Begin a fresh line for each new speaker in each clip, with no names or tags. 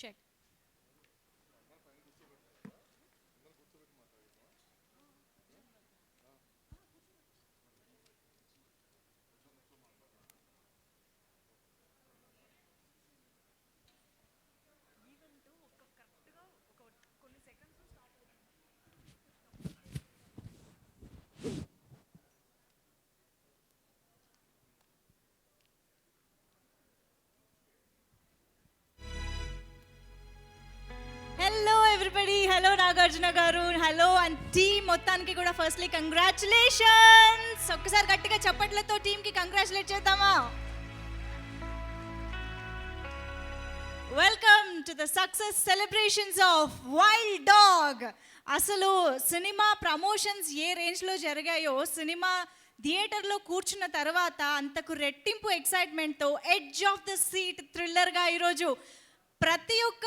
Check. Hello everybody, hello Nagarjuna garu, hello and team మొత్తానికి కూడా firstly congratulations. ఒక్కసారి గట్టిగా చప్పట్లతో టీమ్కి కంగ్రాచులేట్ చేద్దామా? Welcome to the success celebrations of Wild Dog. అసలు సినిమా ప్రమోషన్స్ ఏ రేంజ్లో జరిగాయో, సినిమా థియేటర్లో కూర్చున్న తర్వాత అంతకు రెట్టింపు ఎక్సైట్మెంట్తో ఎడ్జ్ ఆఫ్ ద సీట్ థ్రిల్లర్గా ఈరోజు ప్రతి ఒక్క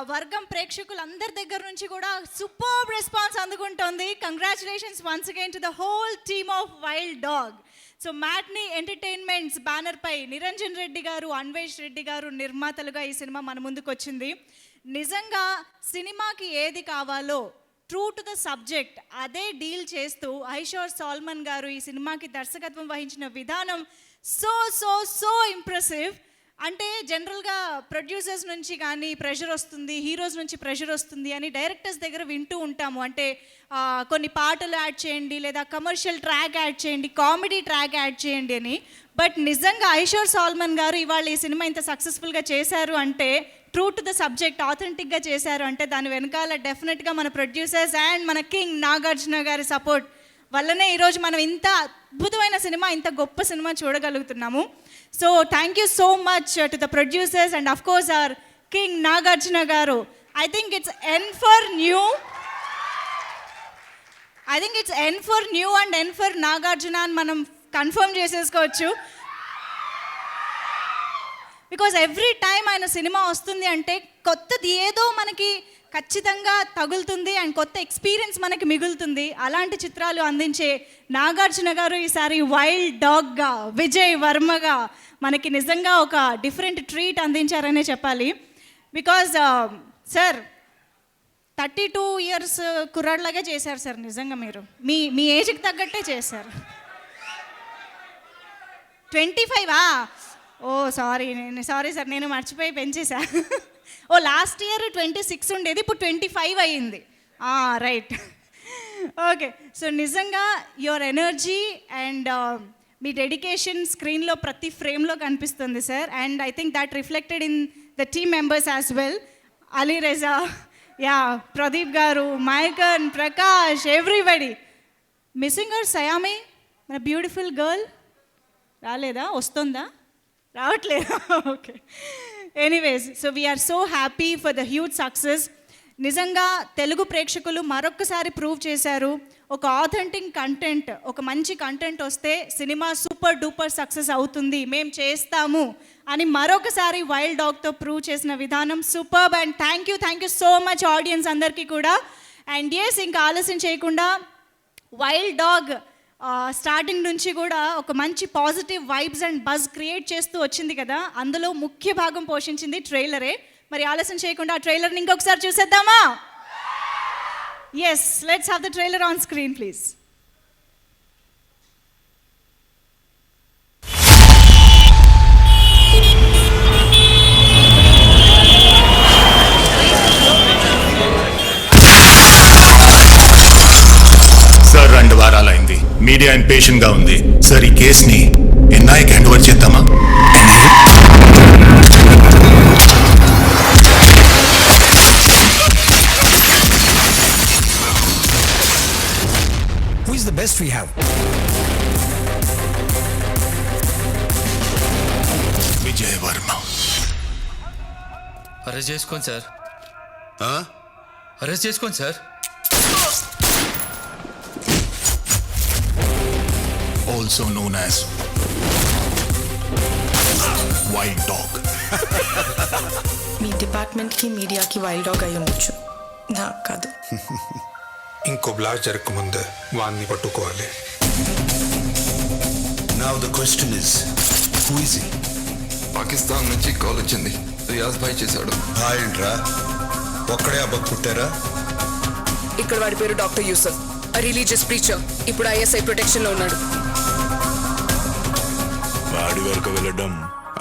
వర్గం ప్రేక్షకులందరి దగ్గర నుంచి కూడా సూపర్ రెస్పాన్స్ అందుకుంటోంది. Congratulations once again to the whole team of Wild Dog. So Matinee Entertainments banner పై నిరంజన్ రెడ్డి గారు, అన్వేష్ రెడ్డి గారు నిర్మాతలుగా ఈ సినిమా మన ముందుకు వచ్చింది. నిజంగా సినిమాకి ఏది కావాలో ట్రూ టు ద సబ్జెక్ట్ అదే డీల్ చేస్తూ ఐషోర్ సాల్మన్ గారు ఈ సినిమాకి దర్శకత్వం వహించిన విధానం సో సో సో ఇంప్రెసివ్. అంటే జనరల్గా ప్రొడ్యూసర్స్ నుంచి కానీ ప్రెషర్ వస్తుంది, హీరోస్ నుంచి ప్రెషర్ వస్తుంది అని డైరెక్టర్స్ దగ్గర వింటూ ఉంటాము. అంటే కొన్ని పాటలు యాడ్ చేయండి, లేదా కమర్షియల్ ట్రాక్ యాడ్ చేయండి, కామెడీ ట్రాక్ యాడ్ చేయండి అని. బట్ నిజంగా ఐషోర్ సాల్మన్ గారు ఇవాళ ఈ సినిమా ఇంత సక్సెస్ఫుల్గా చేశారు అంటే, ట్రూ టు ద సబ్జెక్ట్ ఆథెంటిక్గా చేశారు అంటే దాని వెనకాల డెఫినెట్గా మన ప్రొడ్యూసర్స్ అండ్ మన కింగ్ నాగార్జున గారి సపోర్ట్ వల్లనే ఈరోజు మనం ఇంత అద్భుతమైన సినిమా, ఇంత గొప్ప సినిమా చూడగలుగుతున్నాము. So thank you so much to the producers and of course our king Nagarjuna garu. I think it's N for new and N for Nagarjuna అని మనం కన్ఫర్మ్ చేసేసుకోవచ్చు. బికాజ్ ఎవ్రీ టైం ఆయన సినిమా వస్తుంది అంటే కొత్తది ఏదో మనకి ఖచ్చితంగా తగులుతుంది అండ్ కొత్త ఎక్స్పీరియన్స్ మనకి మిగులుతుంది. అలాంటి చిత్రాలు అందించే నాగార్జున గారు ఈసారి వైల్డ్ డాగ్గా, విజయ్ వర్మగా మనకి నిజంగా ఒక డిఫరెంట్ ట్రీట్ అందించారనే చెప్పాలి. బికాజ్ సార్ 32 years కుర్రాడ్లాగే చేశారు సార్. నిజంగా మీరు మీ ఏజ్కి తగ్గట్టే చేశారు. 25 ఓ సారీ సార్, నేను మర్చిపోయి పెంచేసా. ఓ లాస్ట్ ఇయర్ 26 ఉండేది, ఇప్పుడు 25 అయ్యింది. Right, okay. సో నిజంగా your energy and me dedication స్క్రీన్లో ప్రతి ఫ్రేమ్లో కనిపిస్తుంది sir. And I think that reflected in the team members as well. Ali Reza, Pradeep garu, మైకన్, Prakash, everybody. మిస్సింగర్ సయామి, మన బ్యూటిఫుల్ గర్ల్ రాలేదా? వస్తుందా? రావట్లేదా? Okay. Anyways, so we are so happy for the huge success. నిజంగా తెలుగు ప్రేక్షకులు మరొకసారి ప్రూవ్ చేశారు, ఒక ఆథెంటిక్ కంటెంట్, ఒక మంచి కంటెంట్ వస్తే సినిమా సూపర్ డూపర్ సక్సెస్ అవుతుంది, మేము చేస్తాము అని మరొకసారి వైల్డ్ డాగ్తో ప్రూవ్ చేసిన విధానం superb. And thank you so much audience అందరికీ కూడా. అండ్ ఎస్, ఇంకా ఆలస్యం చేయకుండా వైల్డ్ డాగ్ స్టార్టింగ్ నుంచి కూడా ఒక మంచి positive vibes and buzz create చేస్తూ వచ్చింది కదా, అందులో ముఖ్య భాగం పోషించింది ట్రైలరే. మరి ఆలస్యం చేయకుండా ఆ ట్రైలర్ని ఇంకొకసారి చూసేద్దామా? Yes, let's have the trailer on screen please.
Sir 2 వారాలైంది, మీడియా ఇంపేషెంట్ గా ఉంది. సార్ ఈ కేసుని ఎన్ఐకి హ్యాండ్ ఓవర్ చేద్దామా?
Who is the best we have?
Vijay Varma.
Arrest చేసుకోండి సార్, అరెస్ట్ చేసుకోండి sir.
Also known as Wild Dog.
మీ డిపార్ట్మెంట్కి మీడియాకి వైల్డ్ డాగ్ అయి ఉండొచ్చు, నాకు కాదు.
ఇంకో బ్లాస్ట్ జరగకముందే వాడిని పట్టుకోవాలి.
Now the question is, who is he?
Pakistan నుంచి కాల్ వచ్చింది.
రియాజ్ భాయ్ చేశాడు.
ఏంట్రా ఒక్కడే అబ్బా పుట్టారా?
ఇక్కడ వాడి పేరు డాక్టర్ యూసఫ్, రిలీజియస్ ప్రీచర్. ఇప్పుడు ఐఎస్ఐ ప్రొటెక్షన్ లో ఉన్నాడు.
వాడి వరకు వెళ్ళడం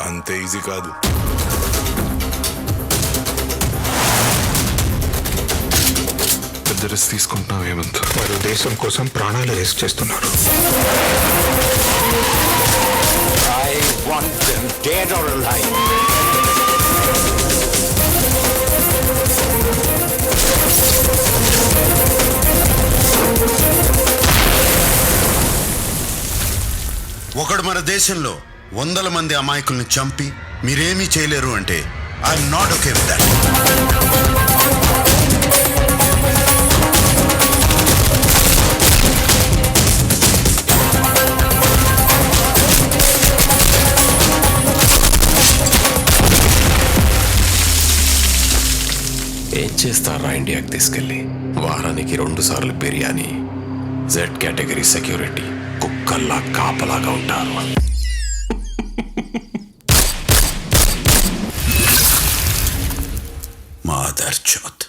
అంత ఈజీ కాదు.
పెద్ద రిస్క్ తీసుకుంటున్నావు హేమంత్. వారు దేశం కోసం ప్రాణాలు రిస్క్ చేస్తున్నారు.
I want them dead or alive.
ఒకడు మన దేశంలో 100 మంది అమాయకుల్ని చంపి మీరేమీ చేయలేరు అంటే I'm not okay with that.
ఏం చేస్తారా ఇండియాకి తీసుకెళ్ళి? వారానికి 2 సార్లు బిర్యానీ, జెడ్ కేటగిరీ సెక్యూరిటీ, కుక్కల్లా కాపలాగా ఉంటారు.
మాదర్ చోత్.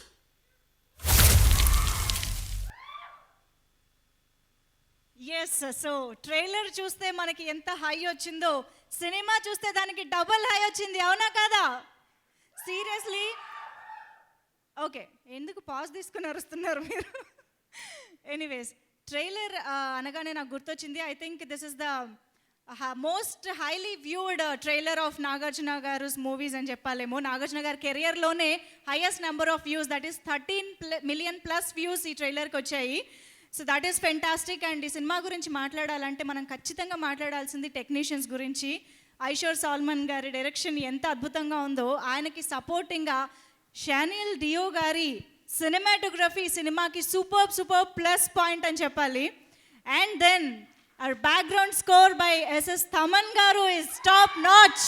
ఎస్, సో ట్రైలర్ చూస్తే మనకి ఎంత హై వచ్చిందో, సినిమా చూస్తే దానికి డబుల్ హై వచ్చింది, అవునా కాదా? సీరియస్లీ. ఓకే, ఎందుకు పాజ్ తీసుకుని అరుస్తున్నారు మీరు? ఎనీవేస్, ట్రైలర్ అనగానే నాకు గుర్తొచ్చింది. I think this is the most highly viewed trailer of Nagarjuna garu movies అని చెప్పాలేమో. నాగార్జున గారి కెరియర్లోనే highest number of views, that is 13 million plus views ఈ ట్రైలర్కి వచ్చాయి. So that is fantastic. And ఈ సినిమా గురించి మాట్లాడాలంటే మనం ఖచ్చితంగా మాట్లాడాల్సింది టెక్నీషియన్స్ గురించి. ఐషోర్ సాల్మన్ గారి డైరెక్షన్ ఎంత అద్భుతంగా ఉందో, ఆయనకి సపోర్టింగ్గా షానియల్ డియో గారి సినిమాటోగ్రఫీ సినిమాకి సూపర్ ప్లస్ పాయింట్ అని చెప్పాలి. And then our background score by S.S. Thaman garu is top notch.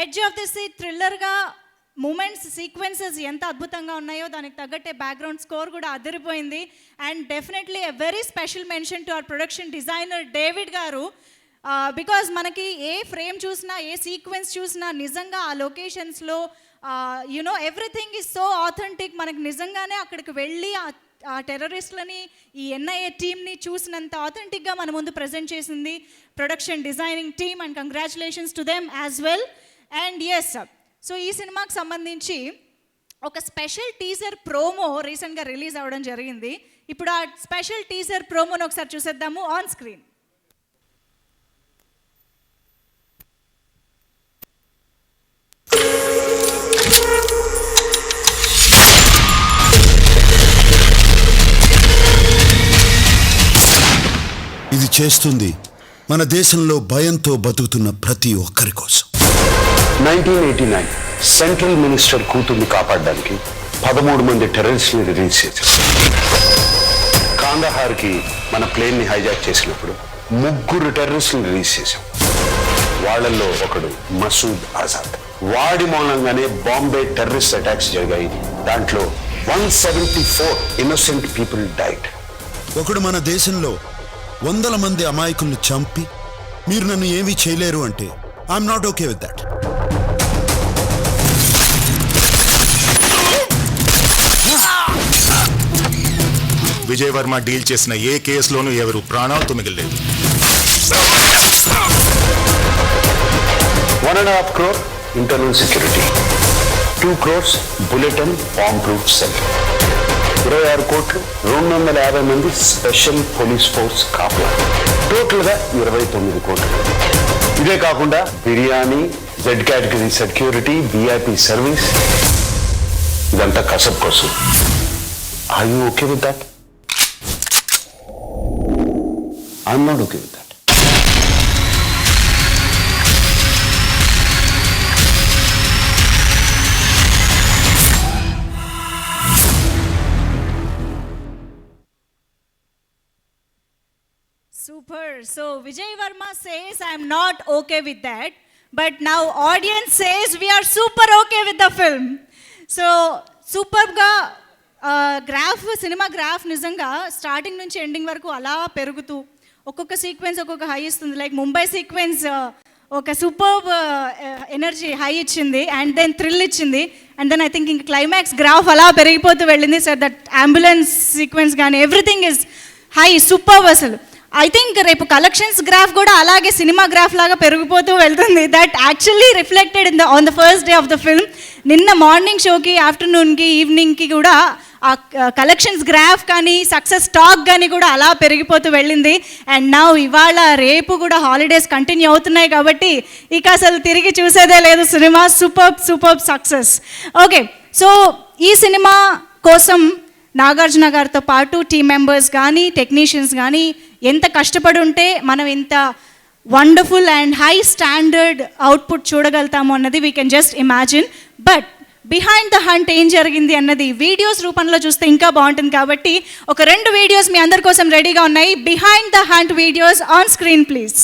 Edge of the seat thriller ga moments sequences ఎంత అద్భుతంగా ఉన్నాయో దానికి తగ్గట్టే బ్యాక్గ్రౌండ్ స్కోర్ కూడా అదిరిపోయింది. And definitely a very special mention to our production designer David garu. Because మనకి ఏ frame చూసినా, ఏ సీక్వెన్స్ చూసినా నిజంగా ఆ లొకేషన్స్లో you know everything is so authentic. మనకి నిజంగానే అక్కడికి వెళ్ళి ఆ టెర్రరిస్ట్లని, ఈ ఎన్ఐఏ టీమ్ని చూసినంత ఆథెంటిక్గా మన ముందు ప్రజెంట్ చేసింది production designing team. And congratulations to them as well. And yes, so ఈ సినిమాకి సంబంధించి ఒక స్పెషల్ టీజర్ ప్రోమో రీసెంట్గా రిలీజ్ అవ్వడం జరిగింది. ఇప్పుడు ఆ స్పెషల్ టీజర్ ప్రోమోని ఒకసారి చూసేద్దాము ఆన్ స్క్రీన్.
ఇది చేస్తుంది మన దేశంలో భయంతో బతుకుతున్న ప్రతి ఒక్కరి కోసం.
1989 సెంట్రల్ మినిస్టర్ కూతుర్ని కాపాడడానికి 13 మంది టెర్రరిస్ట్ని రిలీజ్ చేశారు. కాందహార్కి మన ప్లేన్ని హైజాక్ చేసినప్పుడు 3 టెర్రరిస్ట్ని రిలీజ్ చేశాం. వాళ్ళల్లో ఒకడు మసూద్ ఆజాద్. వాడి మూలంగానే బాంబే టెర్రరిస్ట్ అటాక్స్ జరిగాయి. దాంట్లో 174 ఇన్నోసెంట్ పీపుల్ డైడ్.
ఒకడు మన దేశంలో 100 మంది అమాయకుల్ని చంపి మీరు నన్ను ఏమీ చేయలేరు అంటే I'm not okay with that.
Vijay Varma deal చేసిన ఏ కేసులోనూ ఎవరు ప్రాణాలతో మిగిలేదు.
1.5 crore internal security, 2 crores bullet and bomb proof cell, 26 కోట్లు, 250 మంది స్పెషల్ పోలీస్ ఫోర్స్ కాపలా, టోటల్గా 29 కోట్లు. ఇదే కాకుండా biryani, Z category security, VIP service, ఇదంతా కసబ్ కోసం. Are you okay with that? I'm not okay with that.
Super. So Vijay Verma says I'm not okay with that, but now audience says we are super okay with the film. So superb ga graph, cinema graph నిజంగా starting నుంచి ending వరకు అలా పెరుగుతూ ఒక్కొక్క sequence ఒక్కొక్క high ఇస్తుంది. Like Mumbai sequence ఒక super energy high ఇచ్చింది అండ్ దెన్ థ్రిల్ ఇచ్చింది అండ్ దెన్ ఐ థింక్ ఇంక క్లైమాక్స్ గ్రాఫ్ అలా పెరిగిపోతూ వెళ్ళింది. సార్ దట్ అంబులెన్స్ సీక్వెన్స్ కానీ ఎవ్రీథింగ్ ఇస్ హై సూపర్. అసలు ఐ థింక్ రేపు కలెక్షన్స్ గ్రాఫ్ కూడా అలాగే సినిమా గ్రాఫ్ లాగా పెరిగిపోతూ వెళ్తుంది. That actually reflected on the first day of the film. నిన్న మార్నింగ్ షోకి, ఆఫ్టర్నూన్కి, ఈవినింగ్కి కూడా ఆ కలెక్షన్స్ గ్రాఫ్ కానీ సక్సెస్ టాక్ కానీ కూడా అలా పెరిగిపోతూ వెళ్ళింది. అండ్ నా ఇవాళ రేపు కూడా హాలిడేస్ కంటిన్యూ అవుతున్నాయి కాబట్టి ఇక అసలు తిరిగి చూసేదే లేదు cinema. Super success. Okay, so ఈ సినిమా కోసం నాగార్జున గారితో పాటు టీమ్ మెంబర్స్ కానీ టెక్నీషియన్స్ కానీ ఎంత కష్టపడి ఉంటే మనం ఇంత wonderful and high standard output చూడగలుగుతాము అన్నది we can just imagine. But behind the hunt ఏం జరిగింది అన్నది వీడియోస్ రూపంలో చూస్తే ఇంకా బాగుంటుంది. కాబట్టి ఒక 2 వీడియోస్ మీ అందరి కోసం రెడీగా ఉన్నాయి. Behind the hunt videos on screen please.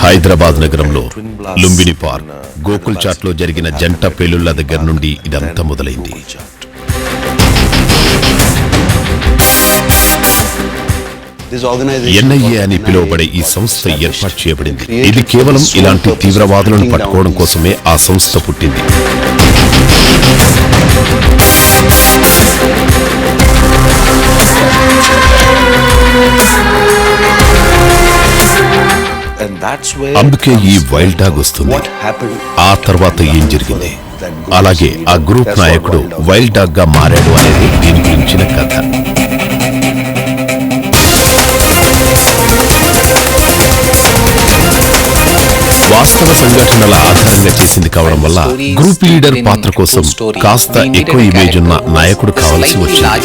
Hyderabad నగరంలో లుంబిని పార్క్, గోకుల్ చాట్ లో జరిగిన జంట పేలుళ్ల దగ్గర నుండి ఇదంతా మొదలైంది. ఎన్ఐఏ అని పిలువబడే ఈ సంస్థ ఏర్పాటు చేయబడింది. ఇది కేవలం ఇలాంటి తీవ్రవాదులను పట్టుకోవడం కోసమే ఆ సంస్థ పుట్టింది. అందుకే ఈ వైల్డ్ డాగ్ వస్తుంది. ఆ తర్వాత ఏం జరిగింది, అలాగే ఆ గ్రూప్ నాయకుడు వైల్డ్ డాగ్ గా మారాడు అనేది దీని గురించిన కథ. వాస్తవ సంఘటనల ఆధారంగా చేసింది కావడం వల్ల గ్రూప్ లీడర్ పాత్ర కోసం కాస్త ఎక్కువ ఇమేజ్ ఉన్న నాయకుడు కావాల్సి వచ్చింది.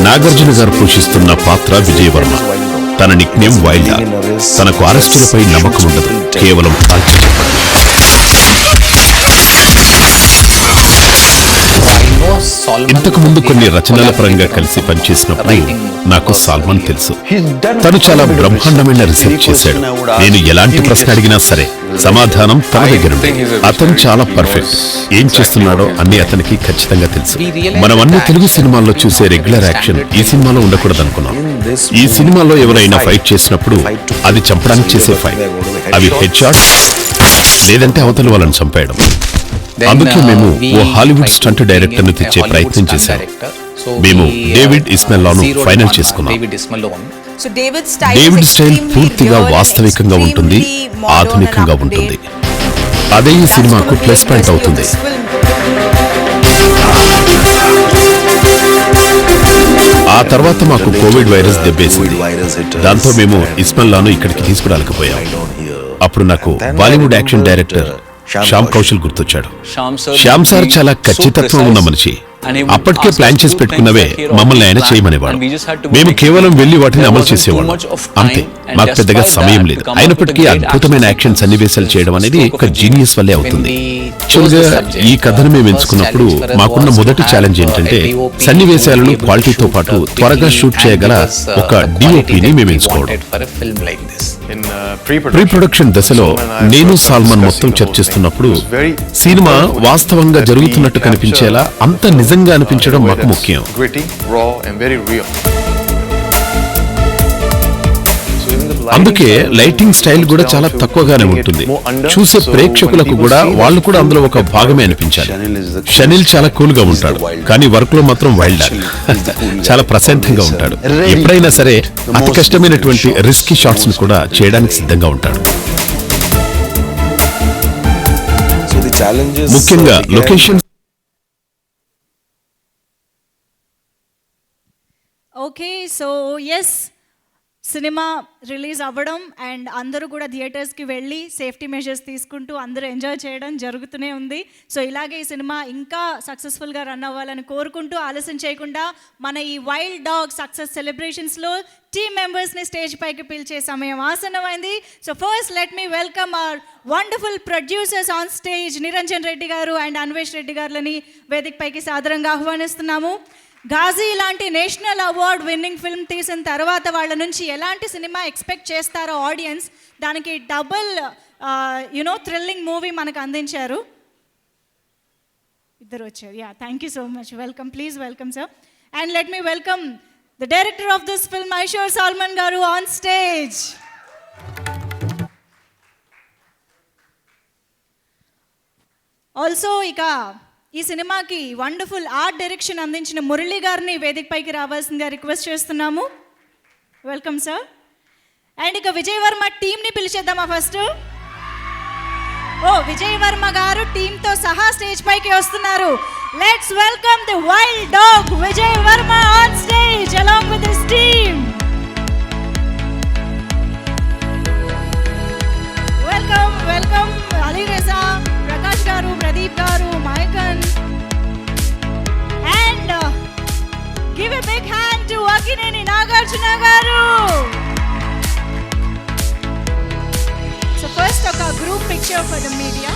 నాగార్జున గారు పోషిస్తున్న పాత్ర విజయవర్మ. తన నిక్ నేమ్ వైల్డ్ డాగ్. తనకు అరెస్టులపై నమ్మకం ఉండదు, కేవలం కాల్చి చెప్పడం. ఇంతకు ముందు కొన్ని రచనల పరంగా కలిసి పనిచేసినప్పుడు నాకు సాల్మన్ తెలుసు. తను చాలా బ్రహ్మాండమైన రీసెర్చ్ చేశాడు. నేను ఎలాంటి ప్రశ్న అడిగినా సరే సమాధానం తన దగ్గర ఉంది. అతను చాలా పర్ఫెక్ట్. ఏం చేస్తున్నాడో అన్ని అతనికి ఖచ్చితంగా తెలుసు. మనం అన్ని తెలుగు సినిమాల్లో చూసే రెగ్యులర్ యాక్షన్ ఈ సినిమాలో ఉండకూడదు అనుకున్నాం. ఈ సినిమాలో ఎవరైనా ఫైట్ చేసినప్పుడు అది చంపడానికి చేసే ఫైట్. అవి హెడ్ షాట్ లేదంటే అవతలి వాళ్ళని చంపేయడం. అందుకే మేము ఓ హాలీవుడ్ స్టంట్ డైరెక్టర్ ను తెచ్చే ప్రయత్నం చేశాం. మేము డేవిడ్ ఇస్మెల్లాను ఫైనల్ చేసుకున్నాం. డేవిడ్ స్టైల్ పూర్తిగా వాస్తవికంగా ఉంటుంది, ఆధునికంగా ఉంటుంది. అదే ఈ సినిమాకు ప్లస్ పాయింట్ అవుతుంది. ఆ తర్వాత మాకు కోవిడ్ వైరస్ దెబ్బేసింది. దాంతో మేము ఇస్మెల్లాను ఇక్కడికి తీసుకురాలేకపోయాం. అప్పుడు నాకు బాలీవుడ్ యాక్షన్ డైరెక్టర్ శ్యామ్ కౌశల్ గుర్తొచ్చాడు. శ్యామ్ సార్ చాలా ఖచ్చితత్వం ఉన్న మనిషి. అప్పటికే ప్లాన్ చేసి పెట్టుకున్నవే మమ్మల్ని ఆయన చేయమనేవాడు. మేము కేవలం వెళ్లి వాటిని అమలు చేసేవాళ్ళం అంతే. మాకు పెద్దగా సమయం లేదు. అయినప్పటికీ అద్భుతమైన యాక్షన్ సన్నివేశాలు చేయడం అనేది ఒక జీనియస్ వల్లే అవుతుంది. యాక్చువల్గా ఈ కథను మేము ఎంచుకున్నప్పుడు మాకున్న మొదటి ఛాలెంజ్ ఏంటంటే సన్నివేశాలను క్వాలిటీతో పాటు త్వరగా షూట్ చేయగల ఒక డిఓపిని మేము ఎంచుకోవడం. ప్రీ ప్రొడక్షన్ దశలో నేను సాల్మన్ మొత్తం చర్చిస్తున్నప్పుడు సినిమా వాస్తవంగా జరుగుతున్నట్టు కనిపించేలా అంత నిజంగా అనిపించడం మాకు ముఖ్యం. అందుకే లైటింగ్ స్టైల్ కూడా చాలా తక్కువగానే ఉంటుంది. చూసే ప్రేక్షకులకు కూడా వాళ్ళు కూడా అందులో ఒక భాగమే అనిపించాలి. షనిల్ చాలా కూల్ గా ఉంటాడు, కానీ వర్క్ లో మాత్రం వైల్డ్ డాగ్. చాలా ప్రశాంతంగా ఉంటాడు. ఎప్పుడైనా సరే అతి కష్టమైనటువంటి రిస్కీ షాట్స్ ను కూడా చేయడానికి సిద్ధంగా ఉంటాడు. ముఖ్యంగా location.
Okay, so yes, cinema release అవ్వడం అండ్ అందరూ కూడా థియేటర్స్కి వెళ్ళి సేఫ్టీ మెజర్స్ తీసుకుంటూ అందరూ ఎంజాయ్ చేయడం జరుగుతూనే ఉంది. సో ఇలాగే ఈ సినిమా ఇంకా సక్సెస్ఫుల్గా రన్ అవ్వాలని కోరుకుంటూ ఆలస్యం చేయకుండా మన ఈ వైల్డ్ డాగ్ సక్సెస్ సెలబ్రేషన్స్లో టీమ్ మెంబర్స్ని స్టేజ్ పైకి పిలిచే సమయం ఆసన్నమైంది. So first let me welcome our wonderful producers on stage, Niranjan Reddy గారు అండ్ అన్వేష్ రెడ్డి గారులని వేదిక పైకి సాదరంగా ఆహ్వానిస్తున్నాము. ఘాజీ లాంటి నేషనల్ అవార్డ్ విన్నింగ్ ఫిల్మ్ తీసిన తర్వాత వాళ్ళ నుంచి ఎలాంటి సినిమా ఎక్స్పెక్ట్ చేస్తారో ఆడియన్స్, దానికి డబుల్ థ్రిల్లింగ్ మూవీ మనకు అందించారు. ఇద్దరు వచ్చారు. Yeah, thank you so much. Welcome, please welcome sir. And let me welcome the director of this film, Ahishor Solomon garu, on stage. Also ఇక ఈ సినిమాకి వండర్ఫుల్ ఆర్ట్ డైరెక్షన్ అందించిన మురళి గారిని వేదికపైకి రావాల్సిందిగా రిక్వెస్ట్ చేస్తున్నాము. Welcome sir. అండ్ ఇక విజయ్ వర్మ టీమ్ని పిలిచేద్దామా ఫస్ట్? విజయ్ వర్మ గారు టీంతో సహా స్టేజ్ పైకి వస్తున్నారు. Let's welcome the Wild Dog Vijay Varma on stage along with his team. Welcome welcome Ali Reza, Prakash garu, Pradeep garu, మైకన్. And give a big hand to Akkineni Nagarjuna garu. So first ఒక group picture for the media.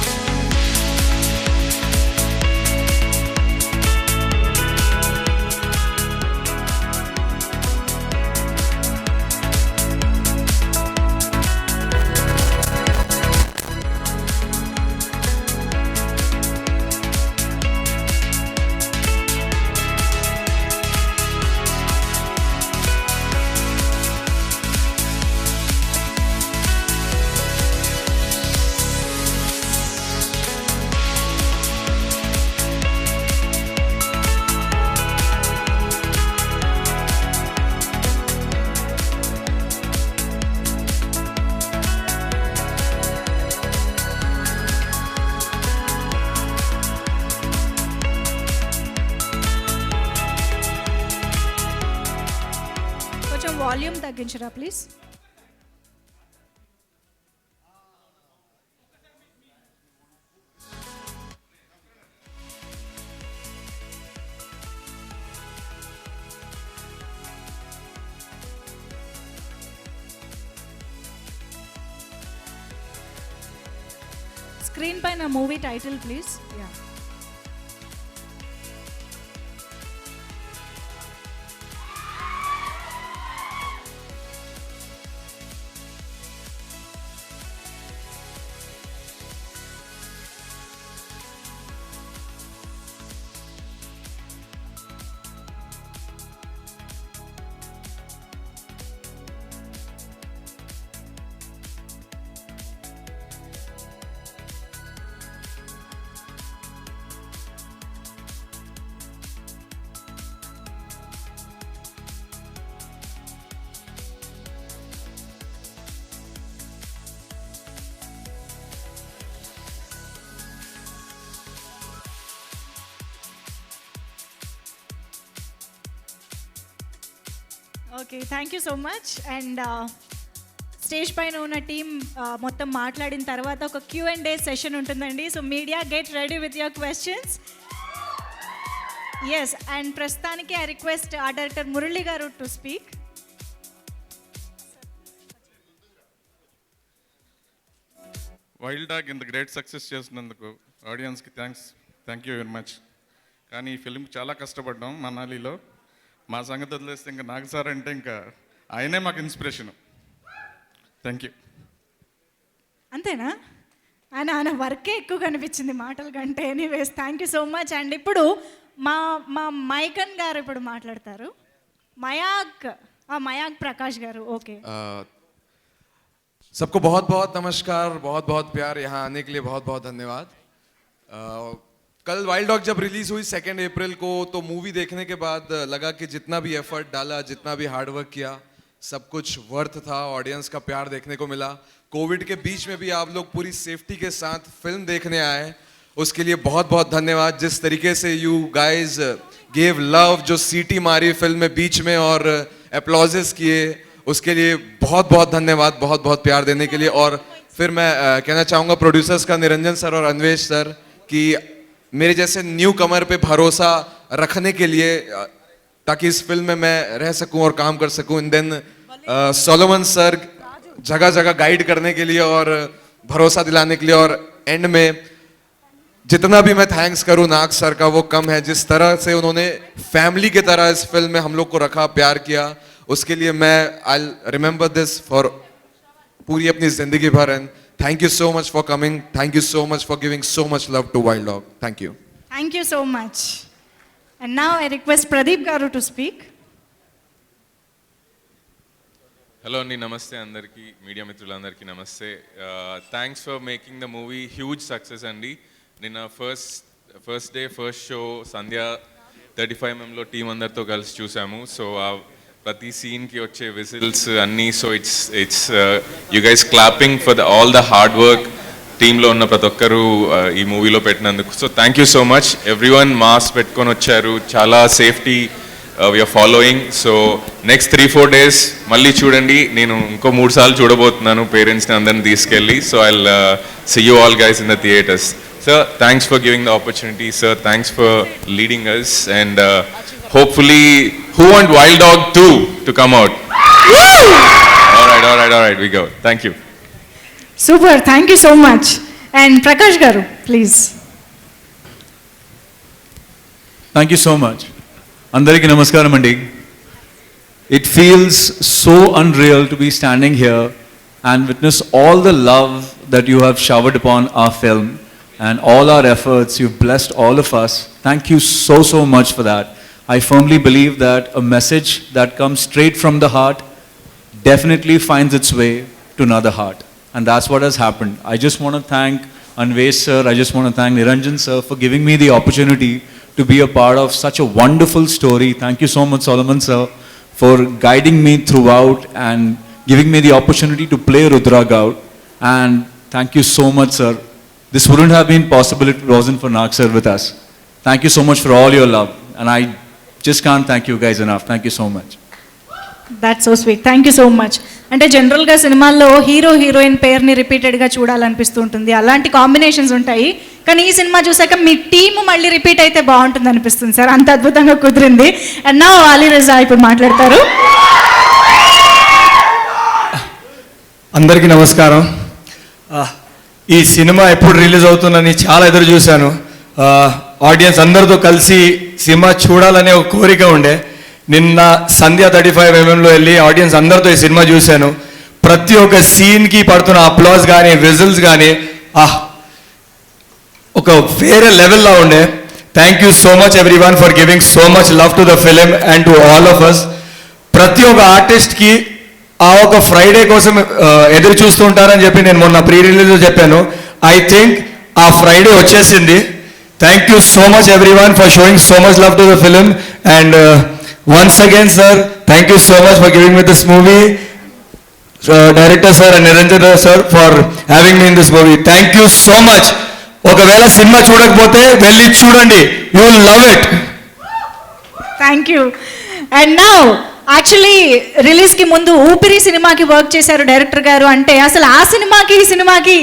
Volume తగ్గించరా ప్లీజ్. స్క్రీన్ పైన movie title please. Yeah, okay, thank you so much. And stage పైన ఉన్న team మొత్తం మాట్లాడిన తర్వాత ఒక Q&A సెషన్ ఉంటుందండి. So media get ready with your questions. Yes, and ప్రస్తుతానికి ఐ రిక్వెస్ట్ ఆ director Murali garu to speak.
Wild dog ఇంత గ్రేట్ సక్సెస్ చేసినందుకు ఆడియన్స్కి థ్యాంక్ యూ వెరీ మచ్. కానీ ఈ ఫిల్మ్కి చాలా కష్టపడ్డాం మనాలిలో. మా సంగతి వదిలేస్తే ఇంకా నాగ్ సార్ అంటే ఇంకా ఆయనే మాకు ఇన్స్పిరేషను. Thank you.
అంతేనా? ఆయన వర్కే ఎక్కువ కనిపించింది మాటల కంటే. Anyways, thank you so much. And ఇప్పుడు మా మా మైకన్ గారు ఇప్పుడు మాట్లాడతారు. మయాక్ ప్రకాష్ గారు. ఓకే.
सबको बहुत बहुत नमस्कार, बहुत बहुत प्यार, यहाँ आने के लिए बहुत बहुत धन्यवाद. कल वाइल्ड डॉग जब रिलीज हुई 2 अप्रैल को, तो मूवी देखने के बाद लगा कि जितना भी एफर्ट डाला, जितना भी हार्डवर्क किया, सब कुछ वर्थ था. ऑडियंस का प्यार देखने को मिला. कोविड के बीच में भी आप लोग पूरी सेफ्टी के साथ फिल्म देखने आए, उसके लिए बहुत बहुत धन्यवाद. जिस तरीके से यू गाइज गेव लव, जो सीटी मारी फिल्म में बीच में और एप्लॉजेस किए, उसके लिए बहुत बहुत धन्यवाद, बहुत बहुत प्यार देने के लिए. और फिर मैं कहना चाहूँगा प्रोड्यूसर्स का निरंजन सर और अन्वेश सर कि मेरे जैसे न्यू कमर पे भरोसा रखने के लिए, ताकि इस फिल्म में मैं रह सकूं और काम कर सकूं. एंड देन सोलोमन सर जगह जगह गाइड करने के लिए और भरोसा दिलाने के लिए. और एंड में जितना भी मैं थैंक्स करूं नाग सर का वो कम है. जिस तरह से उन्होंने फैमिली की तरह इस फिल्म में हम लोग को रखा, प्यार किया, उसके लिए मैं आई रिमेंबर दिस फॉर पूरी अपनी जिंदगी भर. And thank you so much for coming. Thank you so much for giving so much love to Wild Dog. Thank you.
Thank you so much. And now I request Pradeep Garu to speak.
Hello అండి, నమస్తే అందరికీ, media మిత్రులందరికీ నమస్తే. Thanks for making the movie huge success అండి. నిన్న first day first show Sandhya 35mm team అందరితో కలిసి చూసాము. సో ప్రతి సీన్కి వచ్చే విజిల్స్ అన్నీ, so it's you guys clapping for all the hard work టీంలో ఉన్న ప్రతి ఒక్కరు ఈ మూవీలో పెట్టినందుకు. So thank you so much. Everyone mask పెట్టుకొని వచ్చారు, చాలా safety we are following. So next 3-4 days మళ్ళీ చూడండి. నేను ఇంకో 3 సార్లు చూడబోతున్నాను పేరెంట్స్ని అందరిని తీసుకెళ్ళి. So I see you all guys in the theatres. Sir, thanks for giving the opportunity. Sir, thanks for leading us. And hopefully, who want Wild Dog 2 to come out? All right, we go. Thank you.
Super, thank you so much. And Prakash Garu, please.
Thank you so much. Andariki namaskaram andi. It feels so unreal to be standing here and witness all the love that you have showered upon our film. And all our efforts, you've blessed all of us. Thank you so much for that. I firmly believe that a message that comes straight from the heart definitely finds its way to another heart. And that's what has happened. I just want to thank Anvesh sir, I just want to thank Niranjan sir for giving me the opportunity to be a part of such a wonderful story. Thank you so much, Solomon sir, for guiding me throughout and giving me the opportunity to play Rudra Gaur. And thank you so much, sir. This wouldn't have been possible if it wasn't for Nag sir with us. Thank you so much for all your love. And I just can't thank you guys enough. Thank you so much.
That's so sweet. Thank you so much. అంటే జనరల్గా సినిమాల్లో hero heroine పేరుని రిపీటెడ్గా చూడాలనిపిస్తూ ఉంటుంది, అలాంటి combinations ఉంటాయి. కానీ ఈ సినిమా చూసాక మీ టీము మళ్ళీ రిపీట్ అయితే బాగుంటుంది అనిపిస్తుంది సార్, అంత అద్భుతంగా కుదిరింది. అండ్ నా అలీ రజా ఇప్పుడు మాట్లాడతారు.
అందరికీ నమస్కారం. ఈ సినిమా ఎప్పుడు రిలీజ్ అవుతుందని చాలా ఎదురు చూశాను. ఆడియన్స్ అందరితో కలిసి సినిమా చూడాలనే ఒక కోరిక ఉండే. నిన్న సంధ్య 35mmలో వెళ్ళి ఆడియన్స్ అందరితో ఈ సినిమా చూశాను. ప్రతి ఒక్క సీన్కి పడుతున్న అప్లాజ్ కానీ విజిల్స్ కానీ ఒక వేరే లెవెల్లో ఉండే. Thank you so much everyone for giving so much love to the film and to all of us. ప్రతి ఒక్క ఆర్టిస్ట్కి ఆ ఒక ఫ్రైడే కోసం ఎదురు చూస్తూ ఉంటారని చెప్పి నేను మొన్న ప్రీ రిలీజ్లో చెప్పాను. ఐ థింక్ ఆ ఫ్రైడే వచ్చేసింది. Thank you so much everyone for showing so much love to the film. And once again sir, thank you so much for giving me this movie. Director sir and Niranjan sir for having me in this movie. Thank you so much. ఒకవేళ cinema చూడకపోతే వెళ్ళి చూడండి, you will love it.
Thank you. And now actually రిలీజ్కి ముందు ఊపిరి సినిమాకి work చేశారు director గారు. అంటే అసలు ఆ సినిమాకి ఈ సినిమాకి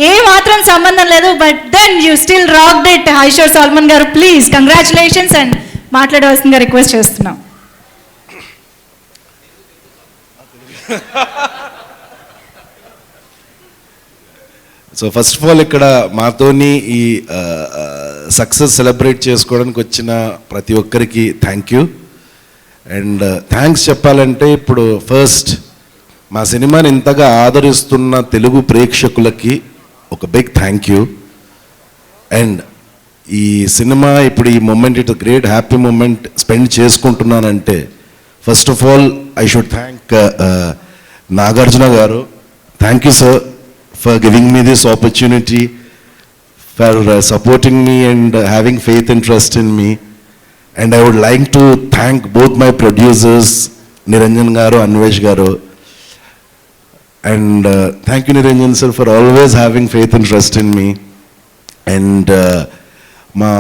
ఏ మాత్రం సంబంధం లేదు, but then you still rocked it. Aishwar Salman garu please congratulations and మాట్లాడవలసిందిగా రిక్వెస్ట్ చేస్తున్నాం.
సో ఫస్ట్ ఆఫ్ ఆల్ ఇక్కడ మాతోని ఈ సక్సెస్ సెలబ్రేట్ చేసుకోవడానికి వచ్చిన ప్రతి ఒక్కరికి థ్యాంక్ యూ. అండ్ థ్యాంక్స్ చెప్పాలంటే ఇప్పుడు ఫస్ట్ మా సినిమాని ఇంతగా ఆదరిస్తున్న తెలుగు ప్రేక్షకులకి ఒక బిగ్ థ్యాంక్ యూ. అండ్ ఈ సినిమా ఇప్పుడు ఈ moment, it great happy moment spend చేసుకుంటున్నానంటే first of all I should thank Nagarjuna garu. Thank you sir for giving me this opportunity, for supporting me and having faith and trust in me. And I would like to thank both my producers, Niranjan Garu, Anvesh Garu. And thank you Niranjan sir for always having faith and trust in me. And మా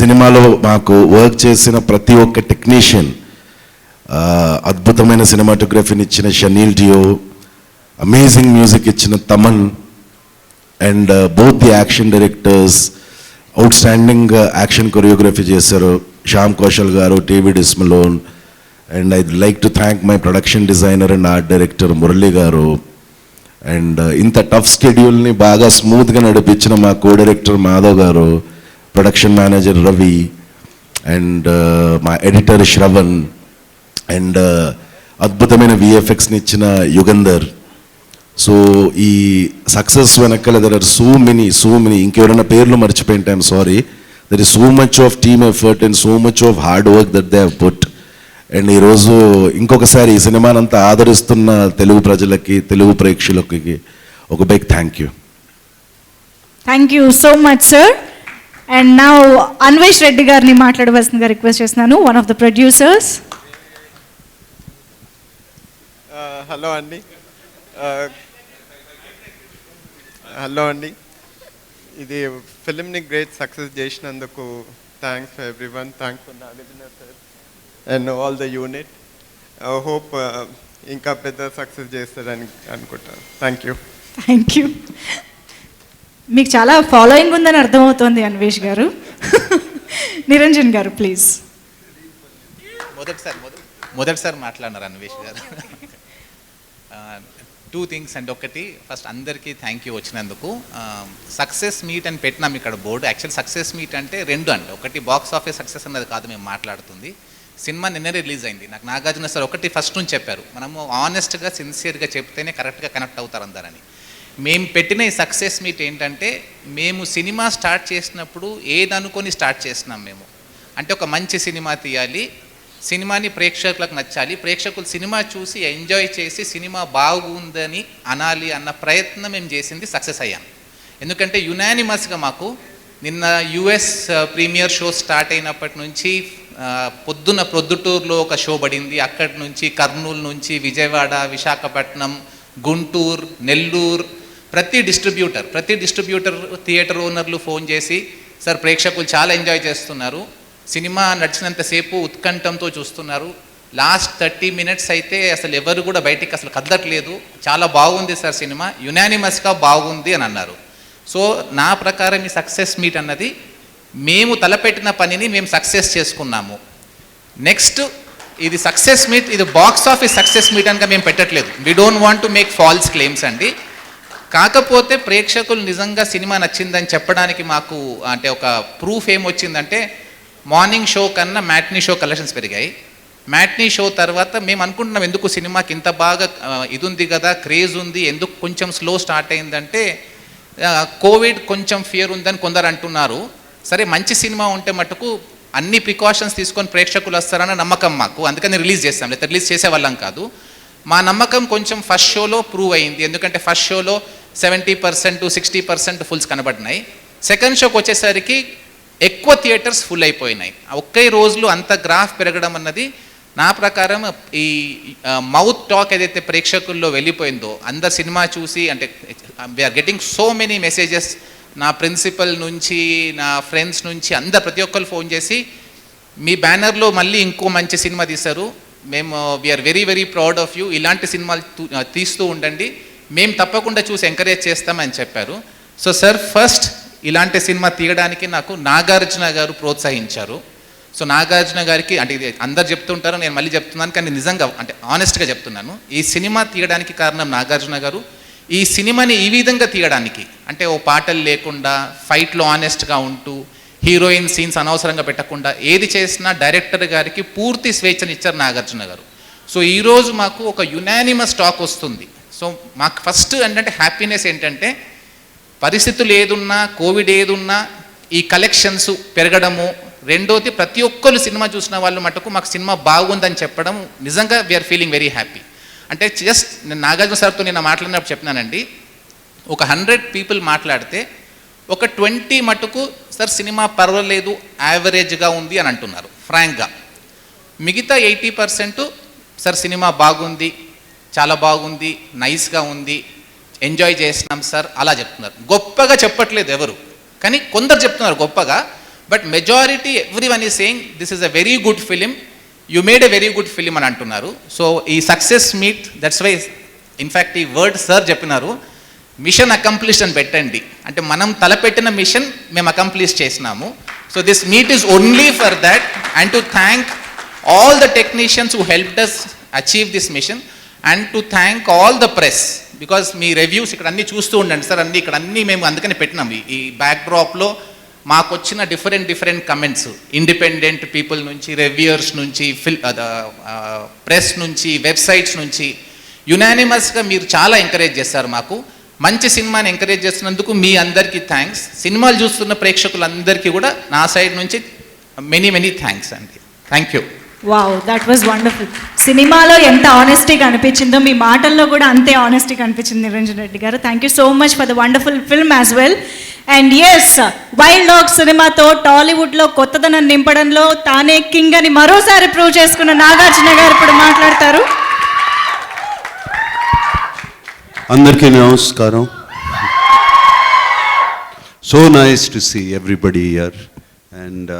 సినిమాలో మాకు work చేసిన ప్రతి ఒక్క technician, అద్భుతమైన సినిమాటోగ్రఫీని ఇచ్చిన chenille డియో, amazing music ఇచ్చిన Thaman, and both the action directors outstanding action choreography చేశారు Shyam Kaushal garu, David Ismalone. And I like to thank my production designer and art director Murali garu. And ఇంత టఫ్ స్కెడ్యూల్ని బాగా స్మూత్గా నడిపించిన మా కో director Madhav garu, production manager Ravi, and మా ఎడిటర్ శ్రవణ్, అండ్ అద్భుతమైన విఎఫ్ఎక్స్ని ఇచ్చిన యుగంధర్. సో ఈ సక్సెస్ వెనకాల దెర్ ఆర్ సో మెనీ ఇంకెవరైనా పేర్లు మర్చిపోయింటే I'm sorry. There is so much of team effort and so much of hard work that they have put. And ఈరోజు ఇంకొకసారి ఈ సినిమానంతా ఆదరిస్తున్న తెలుగు ప్రజలకి, తెలుగు ప్రేక్షకులకి ఒక big thank you.
Thank you so much sir. And నా అన్వేష్ రెడ్డి గారిని మాట్లాడవలసిందిగా రిక్వెస్ట్ చేస్తున్నాను, one of the producers.
Hello అండి. ఇది ఫిలింని గ్రేట్ సక్సెస్ చేసినందుకు thanks for everyone. Thanks for Nagarjuna sir and all the unit. Hope ఇంకా పెద్ద సక్సెస్ చేస్తారని అనుకుంటాను. Thank you.
మీకు చాలా ఫాలోయింగ్ ఉందని అర్థమవుతోంది అన్వేష్ గారు. నిరంజన్ గారు ప్లీజ్.
మొదటిసారి మాట్లాడినారు అన్వేష్ గారు. 2 things అండి. ఒకటి, ఫస్ట్ అందరికీ థ్యాంక్ యూ వచ్చినందుకు. సక్సెస్ మీట్ అని పెట్టినాం ఇక్కడ బోర్డు. యాక్చువల్ సక్సెస్ మీట్ అంటే 2 అండి. ఒకటి బాక్స్ ఆఫీస్ సక్సెస్ అన్నది కాదు మేము మాట్లాడుతుంది. సినిమా నిన్నే రిలీజ్ అయింది. నాకు నాగార్జున సార్ ఒకటి ఫస్ట్ నుంచి చెప్పారు, మనము ఆనెస్ట్గా సిన్సియర్గా చెప్తేనే కరెక్ట్గా కనెక్ట్ అవుతారు అందరని. మేము పెట్టిన ఈ సక్సెస్ మీట్ ఏంటంటే, మేము సినిమా స్టార్ట్ చేసినప్పుడు ఏదనుకొని స్టార్ట్ చేసినాం మేము. అంటే ఒక మంచి సినిమా తీయాలి, సినిమాని ప్రేక్షకులకు నచ్చాలి, ప్రేక్షకులు సినిమా చూసి ఎంజాయ్ చేసి సినిమా బాగుందని అనాలి అన్న ప్రయత్నం మేము చేసింది, సక్సెస్ అయ్యాం. ఎందుకంటే యునానిమస్గా మాకు నిన్న యుఎస్ ప్రీమియర్ షో స్టార్ట్ అయినప్పటి నుంచి ప్రొద్దుటూరులో ఒక షో పడింది. అక్కడి నుంచి కర్నూలు నుంచి విజయవాడ, విశాఖపట్నం, గుంటూరు, నెల్లూరు, ప్రతి డిస్ట్రిబ్యూటర్ థియేటర్ ఓనర్లు ఫోన్ చేసి, సార్ ప్రేక్షకులు చాలా ఎంజాయ్ చేస్తున్నారు, సినిమా నడిచినంతసేపు ఉత్కంఠంతో చూస్తున్నారు, లాస్ట్ 30 minutes అయితే అసలు ఎవరు కూడా బయటికి అసలు కదలట్లేదు, చాలా బాగుంది సార్ సినిమా, యునానిమస్గా బాగుంది అని అన్నారు. సో నా ప్రకారం ఈ సక్సెస్ మీట్ అన్నది మేము తలపెట్టిన పనిని మేము సక్సెస్ చేసుకున్నాము. నెక్స్ట్ ఇది సక్సెస్ మీట్, ఇది బాక్స్ ఆఫీస్ సక్సెస్ మీట్ అనగా మేము పెట్టట్లేదు. We don't want to make false claims అండి. కాకపోతే ప్రేక్షకులు నిజంగా సినిమా నచ్చిందని చెప్పడానికి మాకు అంటే ఒక ప్రూఫ్ ఏమొచ్చిందంటే, మార్నింగ్ షో కన్నా మ్యాట్నీ షో కలెక్షన్స్ పెరిగాయి. మ్యాట్నీ షో తర్వాత మేము అనుకుంటున్నాం ఎందుకు సినిమాకి ఇంత బాగా ఇది ఉంది కదా, క్రేజ్ ఉంది, ఎందుకు కొంచెం స్లో స్టార్ట్ అయిందంటే కోవిడ్ కొంచెం ఫియర్ ఉందని కొందరు అంటున్నారు. సరే మంచి సినిమా ఉంటే మటుకు అన్ని ప్రికాషన్స్ తీసుకొని ప్రేక్షకులు వస్తారన్న నమ్మకం మాకు, అందుకని రిలీజ్ చేస్తాం, లేదా రిలీజ్ చేసేవాళ్ళం కాదు. మా నమ్మకం కొంచెం ఫస్ట్ షోలో ప్రూవ్ అయింది. ఎందుకంటే ఫస్ట్ షోలో 70% to 60% ఫుల్స్ కనబడినాయి. సెకండ్ షోకి వచ్చేసరికి ఎక్కువ థియేటర్స్ ఫుల్ అయిపోయినాయి. ఒకే రోజులో అంత గ్రాఫ్ పెరగడం అన్నది నా ప్రకారం ఈ మౌత్ టాక్ ఏదైతే ప్రేక్షకుల్లో వెళ్ళిపోయిందో, అందరు సినిమా చూసి అంటే we are getting so many messages, నా ప్రిన్సిపల్ నుంచి నా ఫ్రెండ్స్ నుంచి అందరు ప్రతి ఒక్కరు ఫోన్ చేసి మీ బ్యానర్లో మళ్ళీ ఇంకో మంచి సినిమా తీశారు, మేము we are very very proud of you, ఇలాంటి సినిమాలు తీస్తూ ఉండండి, మేము తప్పకుండా చూసి ఎంకరేజ్ చేస్తామని చెప్పారు. సో సార్ ఫస్ట్ ఇలాంటి సినిమా తీయడానికి నాకు నాగార్జున గారు ప్రోత్సహించారు. సో నాగార్జున గారికి అంటే ఇది అందరు చెప్తుంటారు, నేను మళ్ళీ చెప్తున్నాను కానీ నిజంగా అంటే ఆనెస్ట్గా చెప్తున్నాను, ఈ సినిమా తీయడానికి కారణం నాగార్జున గారు. ఈ సినిమాని ఈ విధంగా తీయడానికి అంటే ఓ పాటలు లేకుండా, ఫైట్లో ఆనెస్ట్గా ఉంటూ, హీరోయిన్ సీన్స్ అనవసరంగా పెట్టకుండా ఏది చేసినా డైరెక్టర్ గారికి పూర్తి స్వేచ్ఛను ఇచ్చారు నాగార్జున గారు. సో ఈరోజు మాకు ఒక యునానిమస్ టాక్ వస్తుంది. సో మాకు ఫస్ట్ ఏంటంటే హ్యాపీనెస్ ఏంటంటే, పరిస్థితులు ఏదున్నా, కోవిడ్ ఏదున్నా, ఈ కలెక్షన్స్ పెరగడము, రెండోది ప్రతి ఒక్కరు సినిమా చూసిన వాళ్ళు మటుకు మాకు సినిమా బాగుందని చెప్పడం, నిజంగా వీఆర్ ఫీలింగ్ వెరీ హ్యాపీ. అంటే జస్ట్ నేను నాగార్జున సార్తో నిన్న మాట్లాడినప్పుడు చెప్పినానండి, ఒక 100 people మాట్లాడితే ఒక 20 మటుకు సార్ సినిమా పర్వాలేదు, యావరేజ్గా ఉంది అని అంటున్నారు ఫ్రాంక్గా. మిగతా 80% సార్ సినిమా బాగుంది, చాలా బాగుంది, నైస్గా ఉంది, ఎంజాయ్ చేస్తున్నాం సార్ అలా చెప్తున్నారు. గొప్పగా చెప్పట్లేదు ఎవరు, కానీ కొందరు చెప్తున్నారు గొప్పగా. But majority everyone is saying this is a very good film, you made a very good film అని అంటున్నారు. సో ఈ success meet, that's why in fact ఈ వర్డ్ సార్ చెప్పినారు, మిషన్ అకంప్లిష్డ్ అని పెట్టండి. అంటే మనం తలపెట్టిన మిషన్ మేము అకంప్లిష్ చేసినాము. So this meet is only for that and to thank all the technicians who helped us achieve this mission and to thank all the press, because me reviews ఇక్కడ అన్నీ చూస్తూ ఉండండి సార్, అన్నీ ఇక్కడ అన్నీ మేము అందుకని పెట్టినాం. ఈ బ్యాక్డ్రాప్లో మాకు వచ్చిన డిఫరెంట్ కమెంట్స్, ఇండిపెండెంట్ పీపుల్ నుంచి, రివ్యూయర్స్ నుంచి, ప్రెస్ నుంచి, వెబ్సైట్స్ నుంచి, యునానిమస్గా మీరు చాలా ఎంకరేజ్ చేస్తారు మాకు. మంచి సినిమాని ఎంకరేజ్ చేస్తున్నందుకు మీ అందరికీ థ్యాంక్స్. సినిమాలు చూస్తున్న ప్రేక్షకులందరికీ కూడా నా సైడ్ నుంచి మెనీ థ్యాంక్స్ అండి. Thank you.
Wow, that was wonderful. సినిమాలో ఎంత ఆనెస్టీగా అనిపించిందో మీ మాటల్లో కూడా అంతే ఆనెస్టీగా అనిపించింది Niranjan Reddy garu. Thank you so much for the wonderful film as well. And yes, wild dog సినిమాతో టాలీవుడ్లో కొత్తదనం నింపడంలో తానే కింగ్ అని మరోసారి ప్రూవ్ చేసుకున్న నాగార్జున గారు ఇప్పుడు మాట్లాడతారు.
అందరికీ నమస్కారం. So nice to see everybody here. And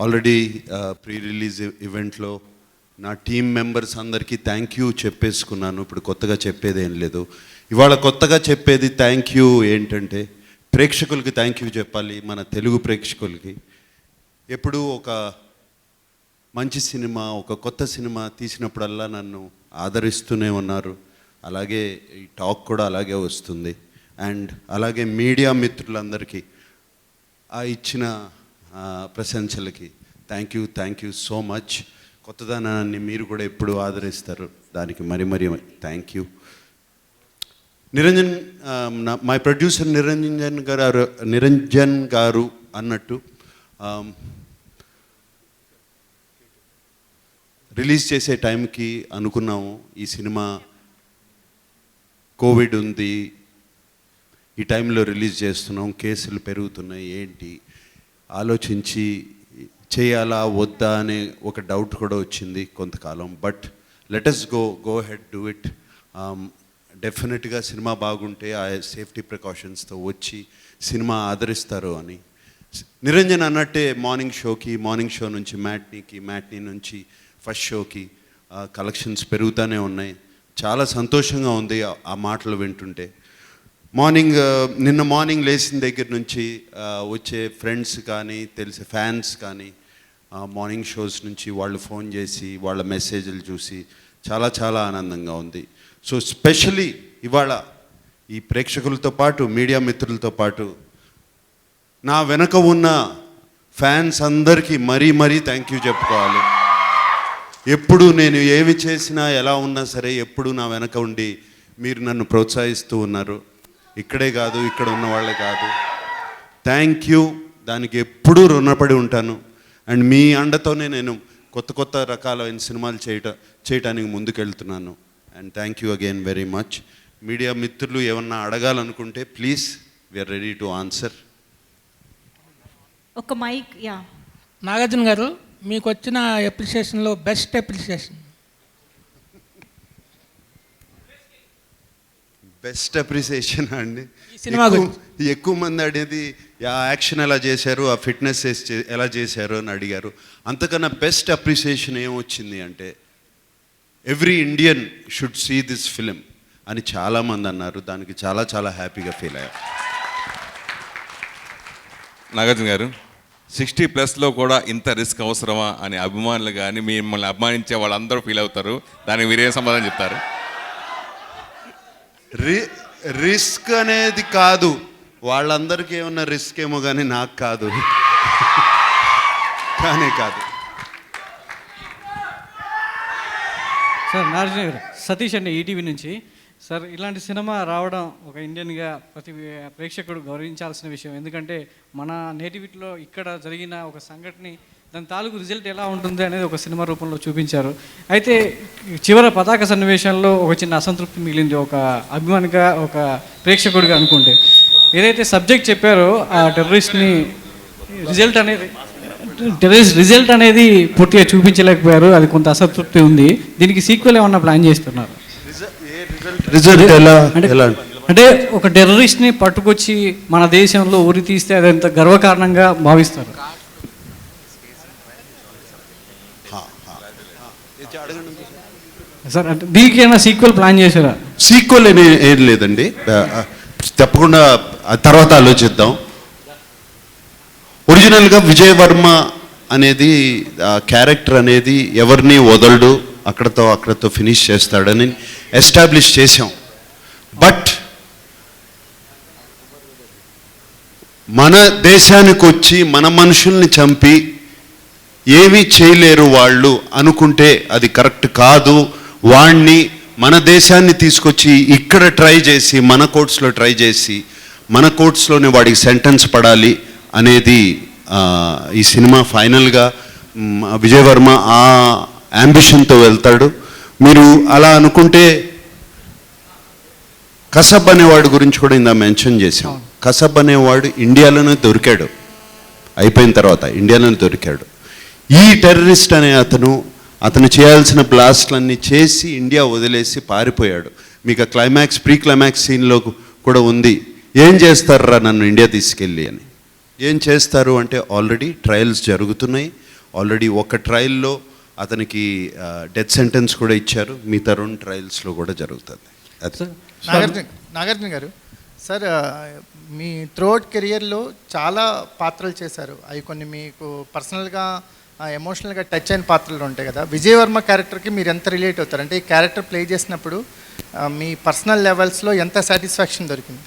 already pre release ఈవెంట్లో నా టీమ్ మెంబర్స్ అందరికీ థ్యాంక్ యూ చెప్పేసుకున్నాను. ఇప్పుడు కొత్తగా చెప్పేది ఏం లేదు. ఇవాళ కొత్తగా చెప్పేది థ్యాంక్ యూ ఏంటంటే, ప్రేక్షకులకి థ్యాంక్ యూ చెప్పాలి. మన తెలుగు ప్రేక్షకులకి ఎప్పుడూ ఒక మంచి సినిమా, ఒక కొత్త సినిమా తీసినప్పుడల్లా నన్ను ఆదరిస్తూనే ఉన్నారు. అలాగే ఈ టాక్ కూడా అలాగే వస్తుంది. అండ్ అలాగే మీడియా మిత్రులందరికీ ఆ ఇచ్చిన ప్రశంసలకి థ్యాంక్ యూ సో మచ్. కొత్తదనాన్ని మీరు కూడా ఎప్పుడు ఆదరిస్తారు, దానికి మరి thank you. Niranjan, my producer Niranjan గారు అన్నట్టు రిలీజ్ చేసే టైంకి అనుకున్నాము ఈ సినిమా కోవిడ్ ఉంది, ఈ టైంలో రిలీజ్ చేస్తున్నాం, కేసులు పెరుగుతున్నాయి, ఏంటి ఆలోచించి చేయాలా వద్దా అనే ఒక డౌట్ కూడా వచ్చింది కొంతకాలం. But let's go ahead do it. డెఫినెట్గా సినిమా బాగుంటే ఆ సేఫ్టీ ప్రికాషన్స్తో వచ్చి సినిమా ఆదరిస్తారు అని. నిరంజన్ అన్నట్టే మార్నింగ్ షో నుంచి మ్యాట్నీ నుంచి ఫస్ట్ షోకి కలెక్షన్స్ పెరుగుతూనే ఉన్నాయి. చాలా సంతోషంగా ఉంది ఆ మాటలు వింటుంటే. నిన్న మార్నింగ్ లేచిన దగ్గర నుంచి వచ్చే ఫ్రెండ్స్ కానీ తెలిసే ఫ్యాన్స్ కానీ మార్నింగ్ షోస్ నుంచి వాళ్ళు ఫోన్ చేసి వాళ్ళ మెసేజ్లు చూసి చాలా ఆనందంగా ఉంది. సో స్పెషలీ ఇవాళ ఈ ప్రేక్షకులతో పాటు మీడియా మిత్రులతో పాటు నా వెనక ఉన్న ఫ్యాన్స్ అందరికీ మరీ థ్యాంక్ యూ చెప్పుకోవాలి. ఎప్పుడు నేను ఏమి చేసినా ఎలా ఉన్నా సరే ఎప్పుడు నా వెనక ఉండి మీరు నన్ను ప్రోత్సహిస్తూ ఉన్నారు. ఇక్కడే కాదు, ఇక్కడ ఉన్న వాళ్ళే కాదు. థ్యాంక్ యూ, దానికి ఎప్పుడూ రుణపడి ఉంటాను. అండ్ మీ అండతోనే నేను కొత్త రకాలైన సినిమాలు చేయటానికి ముందుకెళ్తున్నాను. And thank you again very much. Media మిత్రులు ఏమన్నా అడగాలనుకుంటే please, we're ready to answer.
ఒక మైక్. యా,
నాగార్జున గారు, మీకు వచ్చిన అప్రిషియేషన్లో బెస్ట్ అప్రిషియేషన్?
బెస్ట్ అప్రిసియేషన్ అండి,
సినిమా
ఎక్కువ మంది అనేది ఆ యాక్షన్ ఎలా చేశారు, ఆ ఫిట్నెస్ ఎలా చేశారు అని అడిగారు. అంతకన్నా బెస్ట్ అప్రిసియేషన్ ఏమొచ్చింది అంటే, every Indian should see this film అని చాలామంది అన్నారు. దానికి చాలా హ్యాపీగా ఫీల్ అయ్యారు.
నాగార్జున గారు, 60+ కూడా ఇంత రిస్క్ అవసరమా అని అభిమానులు కానీ మిమ్మల్ని అభిమానించే వాళ్ళందరూ ఫీల్ అవుతారు. దానికి మీరేం సమాధానం చెప్తారు?
రిస్క్ అనేది కాదు, వాళ్ళందరికీ ఏమన్నా రిస్క్ ఏమో కానీ నాకు కాదు. కాదు.
సార్ నాగార్జున గారు, సతీష్ అండి, ఈటీవీ నుంచి. సార్, ఇలాంటి సినిమా రావడం ఒక ఇండియన్గా ప్రతి ప్రేక్షకుడు గౌరవించాల్సిన విషయం. ఎందుకంటే మన నేటివిటీలో ఇక్కడ జరిగిన ఒక సంఘటన, దాని తాలూకు రిజల్ట్ ఎలా ఉంటుంది అనేది ఒక సినిమా రూపంలో చూపించారు. అయితే చివరి పతాక సన్నివేశంలో ఒక చిన్న అసంతృప్తి మిగిలింది, ఒక అభిమానిగా, ఒక ప్రేక్షకుడిగా అనుకుంటే. ఏదైతే సబ్జెక్ట్ చెప్పారో ఆ టెర్రరిస్ట్ రిజల్ట్ అనేది పూర్తిగా చూపించలేకపోయారు. అది కొంత అసంతృప్తి ఉంది. దీనికి సీక్వెల్ ఏమన్నా ప్లాన్ చేస్తున్నారు?
రిజల్ట్
అంటే ఒక టెర్రరిస్ట్ని పట్టుకొచ్చి మన దేశంలో ఉరి తీస్తే అదంత గర్వకారణంగా భావిస్తారు. సార్, అంటే దీనికి ఏమైనా సీక్వెల్ ప్లాన్ చేశారా?
సీక్వెల్ ఏం లేదండి, తప్పకుండా తర్వాత ఆలోచిద్దాం. ఒరిజినల్గా విజయ్ వర్మ అనేది క్యారెక్టర్ అనేది ఎవరిని వదలడు, అక్కడతో ఫినిష్ చేస్తాడని ఎస్టాబ్లిష్ చేశాం. బట్ మన దేశానికి వచ్చి మన మనుషుల్ని చంపి ఏమీ చేయలేరు వాళ్ళు అనుకుంటే అది కరెక్ట్ కాదు. వాణ్ణి మన దేశాన్ని తీసుకొచ్చి ఇక్కడ ట్రై చేసి మన కోర్ట్స్లో ట్రై చేసి మన కోర్ట్స్లోనే వాడికి సెంటెన్స్ పడాలి అనేది ఈ సినిమా ఫైనల్గా విజయ్ వర్మ ఆ యాంబిషన్తో వెళ్తాడు. మీరు అలా అనుకుంటే కసబ్ అనేవాడు గురించి కూడా ఇందా మెన్షన్ చేశాం. కసబ్ అనేవాడు ఇండియాలోనే దొరికాడు, అయిపోయిన తర్వాత ఇండియాలోనే దొరికాడు. ఈ టెర్రరిస్ట్ అనే అతను చేయాల్సిన బ్లాస్ట్లన్నీ చేసి ఇండియా వదిలేసి పారిపోయాడు. మీకు ప్రీ క్లైమాక్స్ సీన్లో కూడా ఉంది, ఏం చేస్తారా నన్ను ఇండియా తీసుకెళ్ళి అని. ఏం చేస్తారు అంటే ఆల్రెడీ ట్రయల్స్ జరుగుతున్నాయి. ఆల్రెడీ ఒక ట్రయల్లో అతనికి డెత్ సెంటెన్స్ కూడా ఇచ్చారు. మిగతా 2 ట్రయల్స్లో కూడా జరుగుతుంది.
నాగార్జున గారు, సార్ మీ త్రూఅవుట్ కెరియర్లో చాలా పాత్రలు చేశారు. అవి కొన్ని మీకు పర్సనల్గా ఎమోషనల్గా టచ్ అయిన పాత్రలు ఉంటాయి కదా. విజయ్ వర్మ క్యారెక్టర్కి మీరు ఎంత రిలేట్ అవుతారు? అంటే ఈ క్యారెక్టర్ ప్లే చేసినప్పుడు మీ పర్సనల్ లెవెల్స్లో ఎంత సాటిస్ఫాక్షన్ దొరికింది?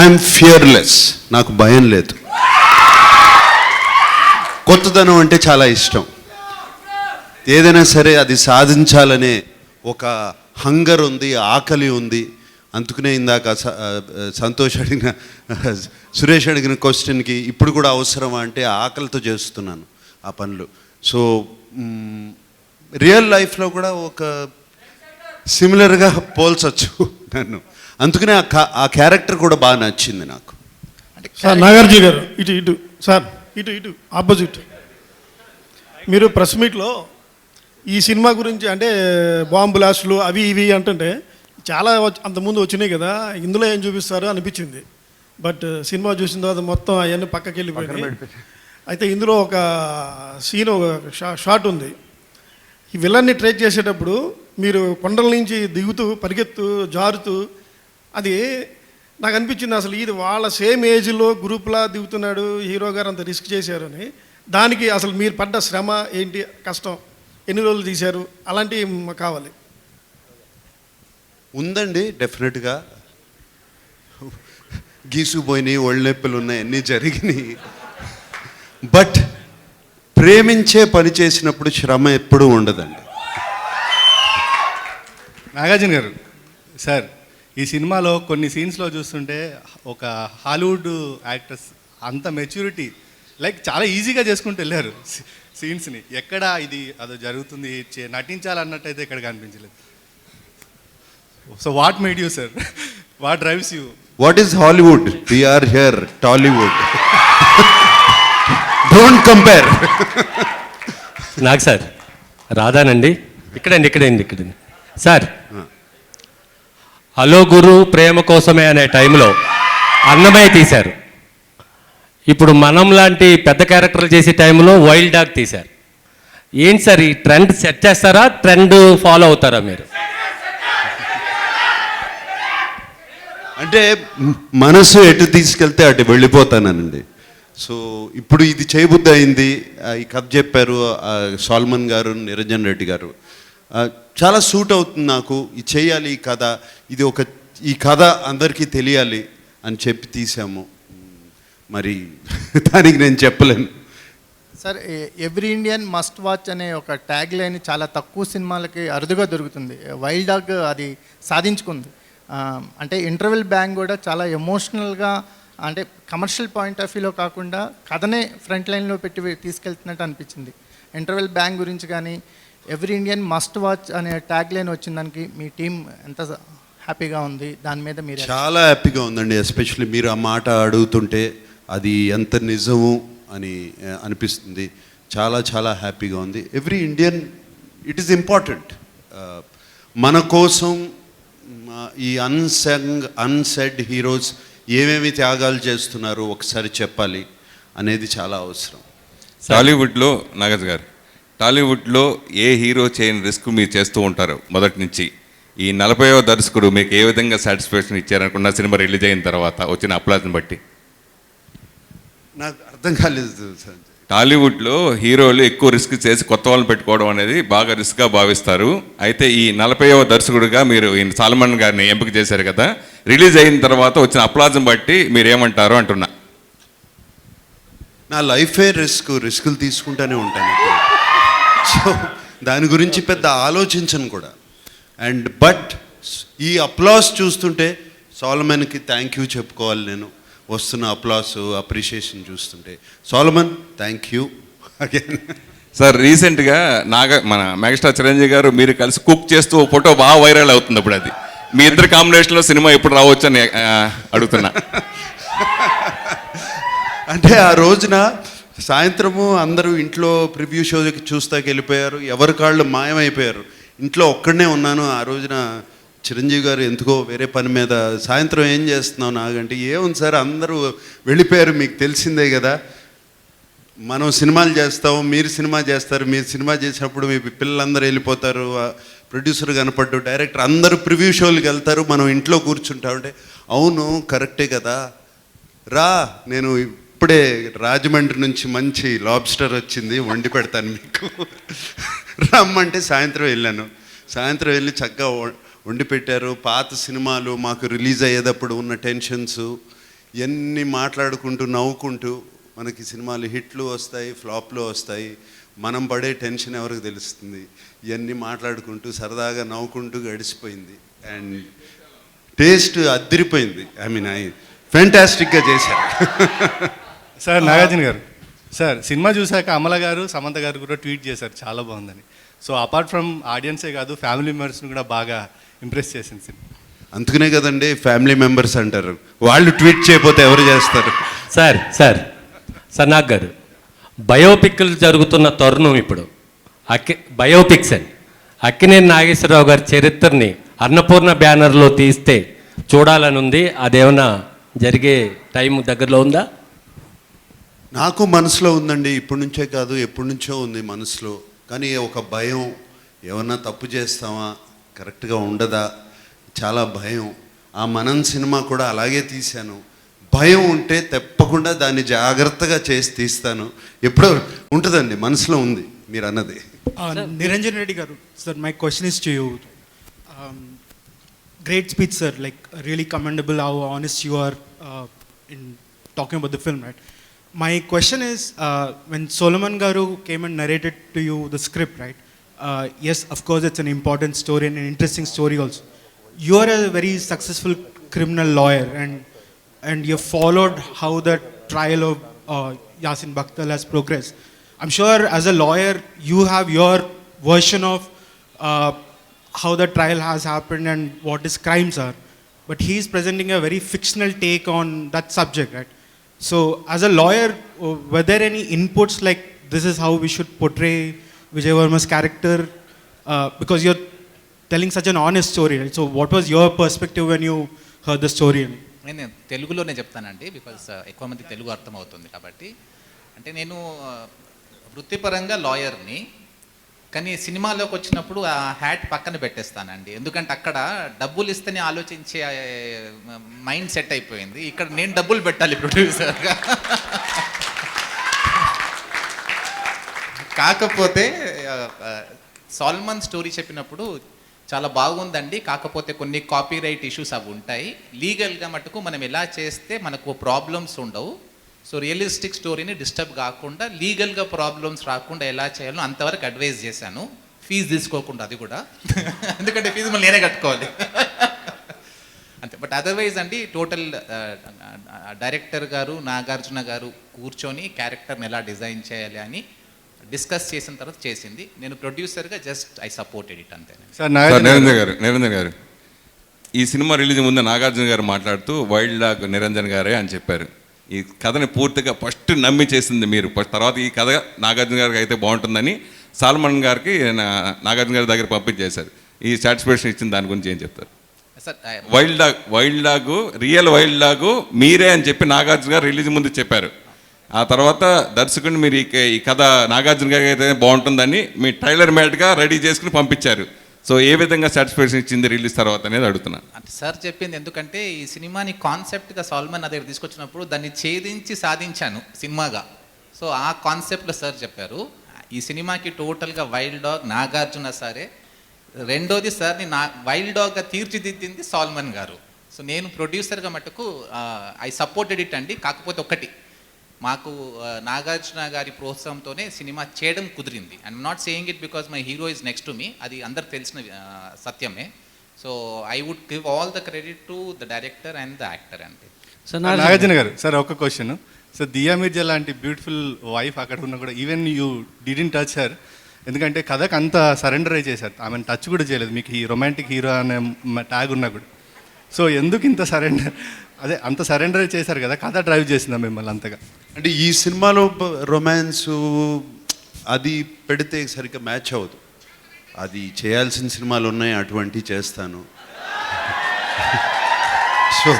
ఐఎమ్ ఫియర్లెస్, నాకు భయం లేదు. కొత్తదనం అంటే చాలా ఇష్టం. ఏదైనా సరే అది సాధించాలనే ఒక హంగర్ ఉంది, ఆకలి ఉంది. అందుకనే ఇందాక సురేష్ అడిగిన క్వశ్చన్కి ఇప్పుడు కూడా అవసరమా అంటే ఆకలితో చేస్తున్నాను ఆ పనులు. సో రియల్ లైఫ్లో కూడా ఒక సిమిలర్గా పోల్చొచ్చు నన్ను. అందుకనే ఆ క్యారెక్టర్ కూడా బాగా నచ్చింది నాకు.
సార్ నాగార్జున గారు, ఇటు సార్, ఇటు ఆపోజిట్. మీరు ప్రెస్ మీట్లో ఈ సినిమా గురించి అంటే బాంబు బ్లాస్టులు అవి ఇవి అంటుంటే చాలా అంతకుముందు వచ్చినాయి కదా, ఇందులో ఏం చూపిస్తారు అనిపించింది. బట్ సినిమా చూసిన తర్వాత మొత్తం అవన్నీ పక్కకి వెళ్ళిపోయినాయి. అయితే ఇందులో ఒక సీన్, ఒక షాట్ ఉంది. ఈ విలన్ని ట్రేక్ చేసేటప్పుడు మీరు కొండల నుంచి దిగుతూ పరిగెత్తు జారుతూ, అది నాకు అనిపించింది అసలు ఇది వాళ్ళ సేమ్ ఏజ్లో గ్రూప్లా దిగుతున్నాడు హీరో గారు, అంత రిస్క్ చేశారని. దానికి అసలు మీరు పడ్డ శ్రమ ఏంటి, కష్టం, ఎన్ని రోజులు తీశారు, అలాంటివి కావాలి.
ఉందండి, డెఫినెట్గా గీసుకుపోయినాయి, ఒళ్ళు నొప్పులు ఉన్నాయి, అన్నీ జరిగినాయి. బట్ ప్రేమించే పని చేసినప్పుడు శ్రమ ఎప్పుడూ ఉండదండి.
నాగార్జున గారు, సార్ ఈ సినిమాలో కొన్ని సీన్స్లో చూస్తుంటే ఒక హాలీవుడ్ యాక్టర్స్ అంత మెచ్యూరిటీ లైక్ చాలా ఈజీగా చేసుకుంటూ వెళ్ళారు సీన్స్ని. ఎక్కడ ఇది అదో జరుగుతుంది నటించాలన్నట్టయితే ఇక్కడ కనిపించలేదు. So what made you sir, what drives you?
What is Hollywood? We are here Tollywood. Don't compare.
నాకు సార్ రాధానండి, ఇక్కడండి సార్. హలో గురు ప్రేమ కోసమే అనే టైంలో అన్నమయ్య తీశారు. ఇప్పుడు మనం లాంటి పెద్ద క్యారెక్టర్లు చేసే టైంలో వైల్డ్ డాగ్ తీశారు. ఏంటి సార్ ఈ ట్రెండ్ సెట్ చేస్తారా, ట్రెండ్ ఫాలో అవుతారా మీరు?
అంటే మనసు ఎటు తీసుకెళ్తే అటు వెళ్ళిపోతానండి. సో ఇప్పుడు ఇది చేయబుద్ధి అయింది. ఈ కథ చెప్పారు సాల్మన్ గారు, నిరంజన్ రెడ్డి గారు. చాలా సూట్ అవుతుంది నాకు, ఇది చేయాలి ఈ కథ, ఇది ఈ కథ అందరికీ తెలియాలి అని చెప్పి తీసాము. మరి దానికి నేను చెప్పలేను
sir. Every Indian must watch అనే ఒక ట్యాగ్ లైన్ చాలా తక్కువ సినిమాలకి అరుదుగా దొరుకుతుంది. వైల్డ్ డాగ్ అది సాధించుకుంది. అంటే ఇంటర్వెల్ బ్యాంగ్ కూడా చాలా ఎమోషనల్గా, అంటే కమర్షియల్ పాయింట్ ఆఫ్ వ్యూలో కాకుండా కథనే ఫ్రంట్ లైన్లో పెట్టి తీసుకెళ్తున్నట్టు అనిపించింది. ఇంటర్వెల్ బ్యాంగ్ గురించి కానీ, ఎవ్రీ ఇండియన్ మస్ట్ వాచ్ అనే ట్యాగ్ లైన్ వచ్చిన దానికి మీ టీం ఎంత హ్యాపీగా ఉంది? దాని మీద మీరు? చాలా
హ్యాపీగా ఉందండి. ఎస్పెషల్లీ మీరు ఆ మాట అడుగుతుంటే అది ఎంత నిజము అని అనిపిస్తుంది. చాలా చాలా హ్యాపీగా ఉంది. Every Indian, it is important. మన కోసం ఈ అన్సెడ్ హీరోస్ ఏమేమి త్యాగాలు చేస్తున్నారో ఒకసారి చెప్పాలి అనేది చాలా అవసరం.
టాలీవుడ్లో నాగజ్ గారు, టాలీవుడ్లో ఏ హీరో చేయని రిస్క్ మీరు చేస్తూ ఉంటారు మొదటి నుంచి. ఈ 40వ దర్శకుడు మీకు ఏ విధంగా సాటిస్ఫాక్షన్ ఇచ్చారనుకున్న సినిమా రిలీజ్ అయిన తర్వాత వచ్చిన అప్లాజ్ని బట్టి?
నాకు అర్థం కాలేదు సార్.
టాలీవుడ్లో హీరోలు ఎక్కువ రిస్క్ చేసి కొత్త వాళ్ళని పెట్టుకోవడం అనేది బాగా రిస్క్గా భావిస్తారు. అయితే ఈ 40వ దర్శకుడిగా మీరు ఈ సాల్మన్ గారిని ఎంపిక చేశారు కదా, రిలీజ్ అయిన తర్వాత వచ్చిన అప్లాజ్ని బట్టి మీరు ఏమంటారు అంటున్నా.
నా లైఫే రిస్కులు తీసుకుంటూనే ఉంటాను. సో దాని గురించి పెద్ద ఆలోచించను కూడా. అండ్ బట్ ఈ అప్లాస్ చూస్తుంటే సోలమన్కి థ్యాంక్ యూ చెప్పుకోవాలి నేను, వస్తున్న అప్లాస్ అప్రిషియేషన్ చూస్తుంటే. Solomon thank you again.
Sir రీసెంట్గా మన మెగాస్టార్ చిరంజీవి గారు మీరు కలిసి కుక్ చేస్తూ ఓ ఫోటో బాగా వైరల్ అవుతుంది. ఇప్పుడు అది మీ ఇద్దరు కాంబినేషన్లో సినిమా ఎప్పుడు రావచ్చు అని అడుగుతున్నా.
అంటే ఆ రోజున సాయంత్రము అందరూ ఇంట్లో ప్రివ్యూ షోకి చూస్తాకి వెళ్ళిపోయారు, ఎవరి కాళ్ళు మాయమైపోయారు. ఇంట్లో ఒక్కడనే ఉన్నాను. ఆ రోజున చిరంజీవి గారు ఎందుకో వేరే పని మీద సాయంత్రం ఏం చేస్తున్నావు నాగంటే, ఏముంది సార్ అందరూ వెళ్ళిపోయారు, మీకు తెలిసిందే కదా, మనం సినిమాలు చేస్తాము, మీరు సినిమా చేస్తారు, మీరు సినిమా చేసినప్పుడు మీ పిల్లలందరూ వెళ్ళిపోతారు, ప్రొడ్యూసర్ కనపడ్డు, డైరెక్టర్ అందరూ ప్రివ్యూ షోలకు వెళ్తారు, మనం ఇంట్లో కూర్చుంటామంటే, అవును కరెక్టే కదా, రా నేను ఇప్పుడే రాజమండ్రి నుంచి మంచి లాబ్స్టర్ వచ్చింది వండి పెడతాను మీకు, రమ్మంటే సాయంత్రం వెళ్ళాను. సాయంత్రం వెళ్ళి చక్కగా వండి పెట్టారు. పాత సినిమాలు మాకు రిలీజ్ అయ్యేటప్పుడు ఉన్న టెన్షన్స్ ఇవన్నీ మాట్లాడుకుంటూ నవ్వుకుంటూ, మనకి సినిమాలు హిట్లు వస్తాయి, ఫ్లాప్లు వస్తాయి, మనం పడే టెన్షన్ ఎవరికి తెలుస్తుంది, ఇవన్నీ మాట్లాడుకుంటూ సరదాగా నవ్వుకుంటూ గడిచిపోయింది. అండ్ టేస్ట్ అద్దరిపోయింది. ఫ్యాంటాస్టిక్గా చేశారు.
సార్ నాగార్జున గారు, సార్ సినిమా చూశాక అమల గారు సమంత గారు కూడా ట్వీట్ చేశారు చాలా బాగుందని. సో అపార్ట్ ఫ్రమ్ ఆడియన్సే కాదు ఫ్యామిలీ మెంబర్స్ని కూడా బాగా ఇంప్రెస్ చేసింది సినిమా.
అందుకనే కదండి ఫ్యామిలీ మెంబర్స్ అంటారు, వాళ్ళు ట్వీట్ చేయకపోతే ఎవరు చేస్తారు?
సార్ సార్ సార్ నాగ్ గారు, బయోపిక్లు జరుగుతున్న తరుణం ఇప్పుడు. బయోపిక్స్ అని అక్కినేని నాగేశ్వరరావు గారి చరిత్రని అన్నపూర్ణ బ్యానర్లో తీస్తే చూడాలని ఉంది. అదేమన్నా జరిగే టైం దగ్గరలో ఉందా?
నాకు మనసులో ఉందండి, ఇప్పటి నుంచే కాదు ఎప్పటి నుంచో ఉంది మనసులో. కానీ ఒక భయం, ఏమన్నా తప్పు చేస్తామా, కరెక్ట్గా ఉండదా, చాలా భయం. ఆ మనం సినిమా కూడా అలాగే తీశాను. భయం ఉంటే తప్పకుండా దాన్ని జాగ్రత్తగా చేసి తీస్తాను. ఎప్పుడో ఉంటుందండి, మనసులో ఉంది మీరు అన్నది.
నిరంజన్ రెడ్డి గారు, sir my question is to you. Great speech, sir. Like really commendable how honest you are in talking about the film, right? My question is, when Solomon Garu came and narrated to you the script, right? Yes, of course, it's an important story and an interesting story also. You are a very successful criminal lawyer, and you followed how the trial of Yasin Bakhtal has progressed. I'm sure as a lawyer, you have your version of how the trial has happened and what his crimes are, but he is presenting a very fictional take on that subject, right? So as a lawyer, were there any inputs like this is how we should portray Vijay Varma's character, because you're telling such an honest story, right? So what was your perspective when you heard the story?
నేను తెలుగులోనే చెప్తానండి, because ఎక్కువ మంది తెలుగు అర్థమవుతుంది కాబట్టి. అంటే నేను వృత్తిపరంగా లాయర్ని, కానీ సినిమాలోకి వచ్చినప్పుడు ఆ హ్యాట్ పక్కన పెట్టేస్తానండి. ఎందుకంటే అక్కడ డబ్బులు ఇస్తేనే ఆలోచించే మైండ్ సెట్ అయిపోయింది. ఇక్కడ నేను డబ్బులు పెట్టాలి ప్రొడ్యూసర్గా. కాకపోతే సాల్మన్ స్టోరీ చెప్పినప్పుడు చాలా బాగుందండి. కాకపోతే కొన్ని కాపీరైట్ ఇష్యూస్ అవి ఉంటాయి. లీగల్గా మటుకు మనం ఎలా చేస్తే మనకు ప్రాబ్లమ్స్ ఉండవు. సో రియలిస్టిక్ స్టోరీని డిస్టర్బ్ కాకుండా, లీగల్గా ప్రాబ్లమ్స్ రాకుండా ఎలా చేయాలో అంతవరకు అడ్వైజ్ చేశాను, ఫీజు తీసుకోకుండా. అది కూడా ఎందుకంటే ఫీజు మళ్ళీ నేనే కట్టుకోవాలి అంతే. బట్ అదర్వైజ్ అండి, టోటల్ డైరెక్టర్ గారు నాగార్జున గారు కూర్చొని క్యారెక్టర్ని ఎలా డిజైన్ చేయాలి అని డిస్కస్ చేసిన తర్వాత చేసింది. నేను ప్రొడ్యూసర్గా జస్ట్ ఐ సపోర్టెడ్ ఇట్ అంతే.
సార్
నిరంజన్ గారు, ఈ సినిమా రిలీజ్ ముందు నాగార్జున గారు మాట్లాడుతూ వైల్డ్ డాగ్ నిరంజన్ గారే అని చెప్పారు. ఈ కథని పూర్తిగా ఫస్ట్ నమ్మి చేసింది మీరు, తర్వాత ఈ కథ నాగార్జున గారికి అయితే బాగుంటుందని సాల్మన్ గారికి నాగార్జున గారి దగ్గర పంపించేశారు. ఈ సాటిస్ఫాక్షన్ ఇచ్చిన దాని గురించి ఏం చెప్తారు? Wild dog real wild dog మీరే అని చెప్పి నాగార్జున గారు రిలీజ్ ముందు చెప్పారు. ఆ తర్వాత దర్శకుడిని మీరు ఈ కథ నాగార్జున గారికి అయితే బాగుంటుందని మీ ట్రైలర్ మేట్గా రెడీ చేసుకుని పంపించారు. సో ఏ విధంగా సాటిస్ఫాక్షన్ ఇచ్చింది రిలీజ్ తర్వాత అనేది అడుగుతున్నాను.
అంటే సార్ చెప్పింది, ఎందుకంటే ఈ సినిమాని కాన్సెప్ట్గా సాల్మన్ నా దగ్గర తీసుకొచ్చినప్పుడు దాన్ని ఛేదించి సాధించాను సినిమాగా. సో ఆ కాన్సెప్ట్లో సార్ చెప్పారు. ఈ సినిమాకి టోటల్గా వైల్డ్ డాగ్ నాగార్జున సారే. రెండోది సార్ని వైల్డ్ డాగ్గా తీర్చిదిద్దింది సాల్మన్ గారు. సో నేను ప్రొడ్యూసర్గా మటుకు ఐ సపోర్టెడ్ ఇట్ అండి. కాకపోతే ఒకటి, మాకు నాగార్జున గారి ప్రోత్సాహంతోనే సినిమా చేయడం కుదిరింది. I'm not saying it because my hero is next to me, అది అందరికి తెలిసిన సత్యమే. So I would give all the credit to the director and the actor అండి.
నాగార్జున గారు సార్ ఒక క్వశ్చన్ సార్, దియా మిర్జా లాంటి బ్యూటిఫుల్ వైఫ్ అక్కడ ఉన్నా కూడా even you didn't touch her, ఎందుకంటే కథకు అంత సరెండర్ చేశారు, ఆమెను టచ్ కూడా చేయలేదు. మీకు ఈ రొమాంటిక్ హీరో అనే ట్యాగ్ ఉన్నా కూడా, సో ఎందుకు ఇంత సరెండర్, అదే అంత సరెండర్ చేశారు కదా, కథ డ్రైవ్ చేసిందా మిమ్మల్ని అంతగా?
అంటే ఈ సినిమాలో రొమాన్స్ అది పెడితే సరిగ్గా మ్యాచ్ అవ్వదు. అది చేయాల్సిన సినిమాలు ఉన్నాయి, అటువంటివి చేస్తాను. సో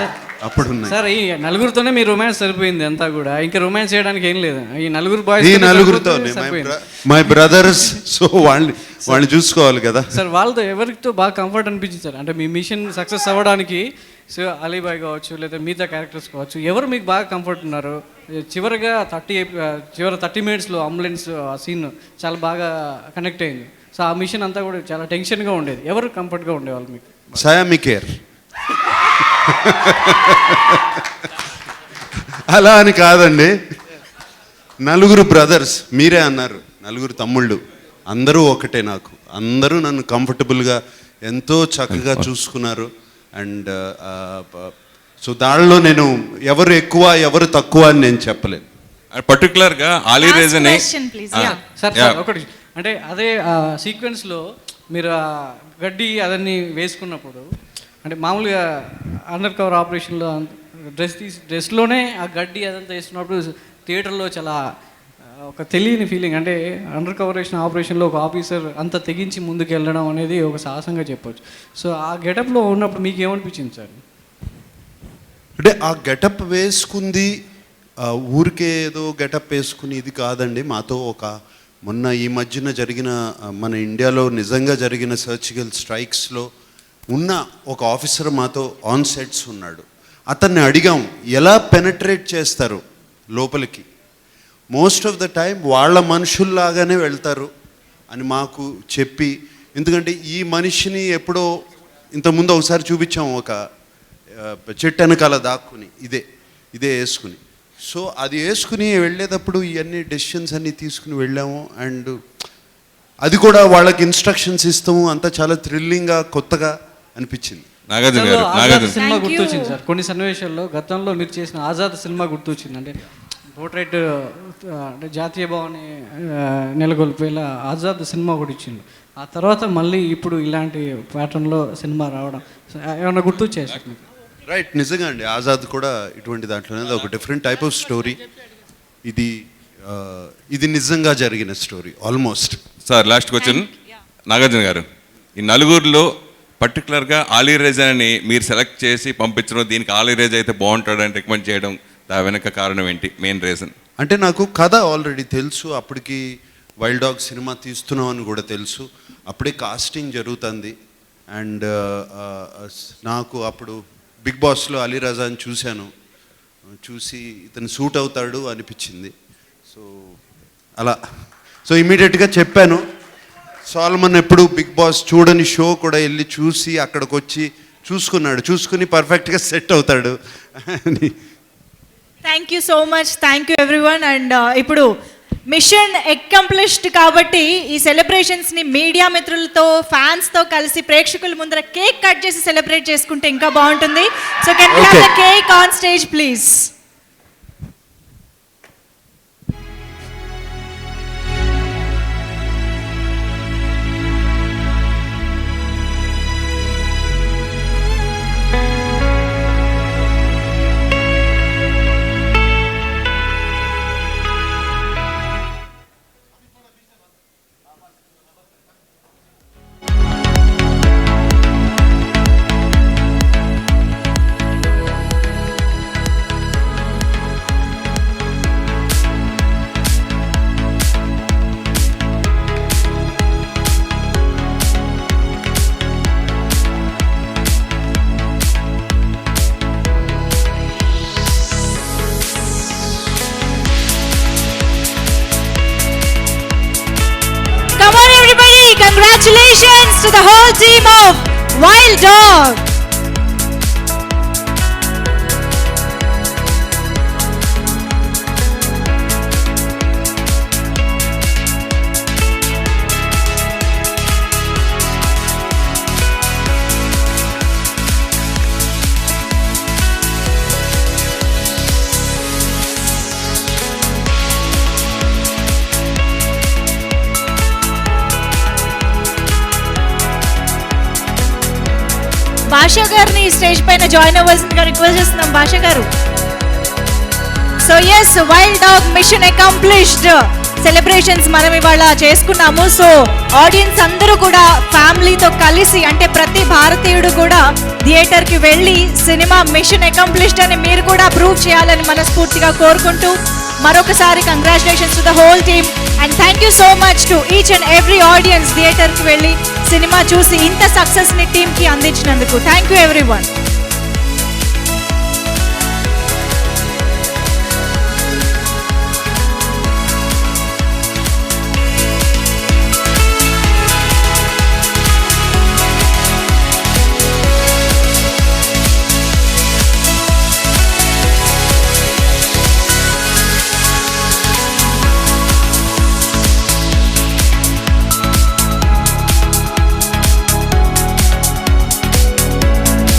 అప్పుడు
సార్ ఈ నలుగురితోనే మీ రొమాన్స్ సరిపోయింది అంతా కూడా, ఇంకా రొమాన్స్ చేయడానికి ఏం లేదు. ఈ నలుగురు
ఈ నలుగురితో మై బ్రదర్స్, సో వాళ్ళని చూసుకోవాలి కదా
సార్. వాళ్ళతో ఎవరితో బాగా కంఫర్ట్ అనిపించింది సార్? అంటే మీ మిషన్ సక్సెస్ అవ్వడానికి సో అలీబాయ్ కావచ్చు, లేదా మిగతా క్యారెక్టర్స్ కావచ్చు, ఎవరు మీకు బాగా కంఫర్ట్ ఉన్నారు? చివరిగా 30 మినిట్స్లో అంబులెన్స్ ఆ సీన్ చాలా బాగా కనెక్ట్ అయింది. సో ఆ మిషన్ అంతా కూడా చాలా టెన్షన్గా ఉండేది. ఎవరు కంఫర్ట్గా ఉండేవాళ్ళు మీకు?
సయామి కేర్ అలా అని కాదండి, నలుగురు బ్రదర్స్, మీరే అన్నారు నలుగురు తమ్ముళ్ళు, అందరూ ఒకటే. నాకు అందరూ నన్ను కంఫర్టబుల్గా ఎంతో చక్కగా చూసుకున్నారు. అండ్ సో దానిలో నేను ఎవరు ఎక్కువ ఎవరు తక్కువ అని నేను చెప్పలేను.
పర్టికులర్గా ఆలీ రేజనే
సార్ ఒకటి, అంటే అదే సీక్వెన్స్లో మీరు గడ్డి అదన్నీ వేసుకున్నప్పుడు, అంటే మామూలుగా అండర్ కవర్ ఆపరేషన్లో డ్రెస్లోనే ఆ గడ్డి అదంతా వేసుకున్నప్పుడు థియేటర్లో చాలా ఒక తెలియని ఫీలింగ్. అంటే అండర్ కవరేషన్ ఆపరేషన్లో ఒక ఆఫీసర్ అంత తెగించి ముందుకు వెళ్ళడం అనేది ఒక సాహసంగా చెప్పొచ్చు. సో ఆ గెటప్లో ఉన్నప్పుడు మీకు ఏమనిపించింది సార్?
అంటే ఆ గెటప్ వేసుకుంది ఊరికే ఏదో గెటప్ వేసుకుని ఇది కాదండి. మాతో మొన్న ఈ మధ్యన జరిగిన మన ఇండియాలో నిజంగా జరిగిన సర్జికల్ స్ట్రైక్స్లో ఉన్న ఒక ఆఫీసర్ మాతో ఆన్ సెట్స్ ఉన్నాడు. అతన్ని అడిగాం ఎలా పెనట్రేట్ చేస్తారు లోపలికి. మోస్ట్ ఆఫ్ ద టైం వాళ్ళ మనుషుల్లాగానే వెళ్తారు అని మాకు చెప్పి, ఎందుకంటే ఈ మనిషిని ఎప్పుడో ఇంతకుముందు ఒకసారి చూపించాము, ఒక చెట్టు వెనకాల దాక్కుని ఇదే వేసుకుని. సో అది వేసుకుని వెళ్ళేటప్పుడు ఇవన్నీ డెసిషన్స్ అన్నీ తీసుకుని వెళ్ళాము. అండ్ అది కూడా వాళ్ళకి ఇన్స్ట్రక్షన్స్ ఇస్తాము, అంతా చాలా థ్రిల్లింగ్గా కొత్తగా అనిపించింది.
సినిమా గుర్తొచ్చింది సార్ కొన్ని సన్నివేశాల్లో. గతంలో మీరు చేసిన ఆజాద్ సినిమా గుర్తొచ్చింది. అంటే పోర్ట్రైట్ అంటే జాతీయ భావాన్ని నెలకొల్పేలా ఆజాద్ సినిమా కూడా ఇచ్చింది. ఆ తర్వాత మళ్ళీ ఇప్పుడు ఇలాంటి ప్యాటర్న్లో సినిమా రావడం ఏమన్నా గుర్తొచ్చాయి సార్ మీకు?
రైట్, నిజంగా అండి. ఆజాద్ కూడా ఇటువంటి దాంట్లోనే ఒక డిఫరెంట్ టైప్ ఆఫ్ స్టోరీ. ఇది నిజంగా జరిగిన story almost.
Sir last question Nagarjuna గారు, ఈ నలుగురిలో పర్టికులర్గా ఆలీ రేజాని మీరు సెలెక్ట్ చేసి పంపించడం, దీనికి ఆలీ రేజ్ అయితే బాగుంటాడని రికమెండ్ చేయడం, దాని వెనక కారణం ఏంటి, మెయిన్ రీజన్?
అంటే నాకు కథ ఆల్రెడీ తెలుసు, అప్పటికి వైల్డ్ డాగ్ సినిమా తీస్తున్నాం అని కూడా తెలుసు, అప్పుడే కాస్టింగ్ జరుగుతుంది. అండ్ నాకు అప్పుడు బిగ్ బాస్లో అలీ రజాని చూసి ఇతను సూట్ అవుతాడు అనిపించింది. సో ఇమీడియట్గా చెప్పాను. సాల్మన్ ఎప్పుడు బిగ్ బాస్ చూడని షో కూడా వెళ్ళి చూసి అక్కడికి వచ్చి చూసుకుని పర్ఫెక్ట్గా సెట్ అవుతాడు అని.
Thank you so much, thank you everyone. And ఇప్పుడు మిషన్ అకంప్లిష్డ్ కాబట్టి ఈ సెలబ్రేషన్స్ని మీడియా మిత్రులతో ఫ్యాన్స్తో కలిసి ప్రేక్షకుల ముందర కేక్ కట్ చేసి సెలబ్రేట్ చేసుకుంటే ఇంకా బాగుంటుంది. So can we have the cake on stage please. Congratulations to the whole team of Wild Dog. భాషా గారిని స్టేజ్ పైన జాయిన్ అవ్వాల్సిందిగా రిక్వెస్ట్ చేస్తున్నాం. Basha garu. So yes, wild dog mission accomplished celebrations మనం ఇవాళ చేసుకున్నాము. సో ఆడియన్స్ అందరూ కూడా ఫ్యామిలీతో కలిసి, అంటే ప్రతి భారతీయుడు కూడా థియేటర్కి వెళ్ళి సినిమా మిషన్ అకంప్లిష్డ్ అని మీరు కూడా ప్రూవ్ చేయాలని మనస్ఫూర్తిగా కోరుకుంటూ మరొకసారి congratulations to the whole team and thank you so much to each and every audience థియేటర్కి వెళ్ళి సినిమా చూసి ఇంత సక్సెస్ని టీమ్కి అందించినందుకు. Thank you everyone.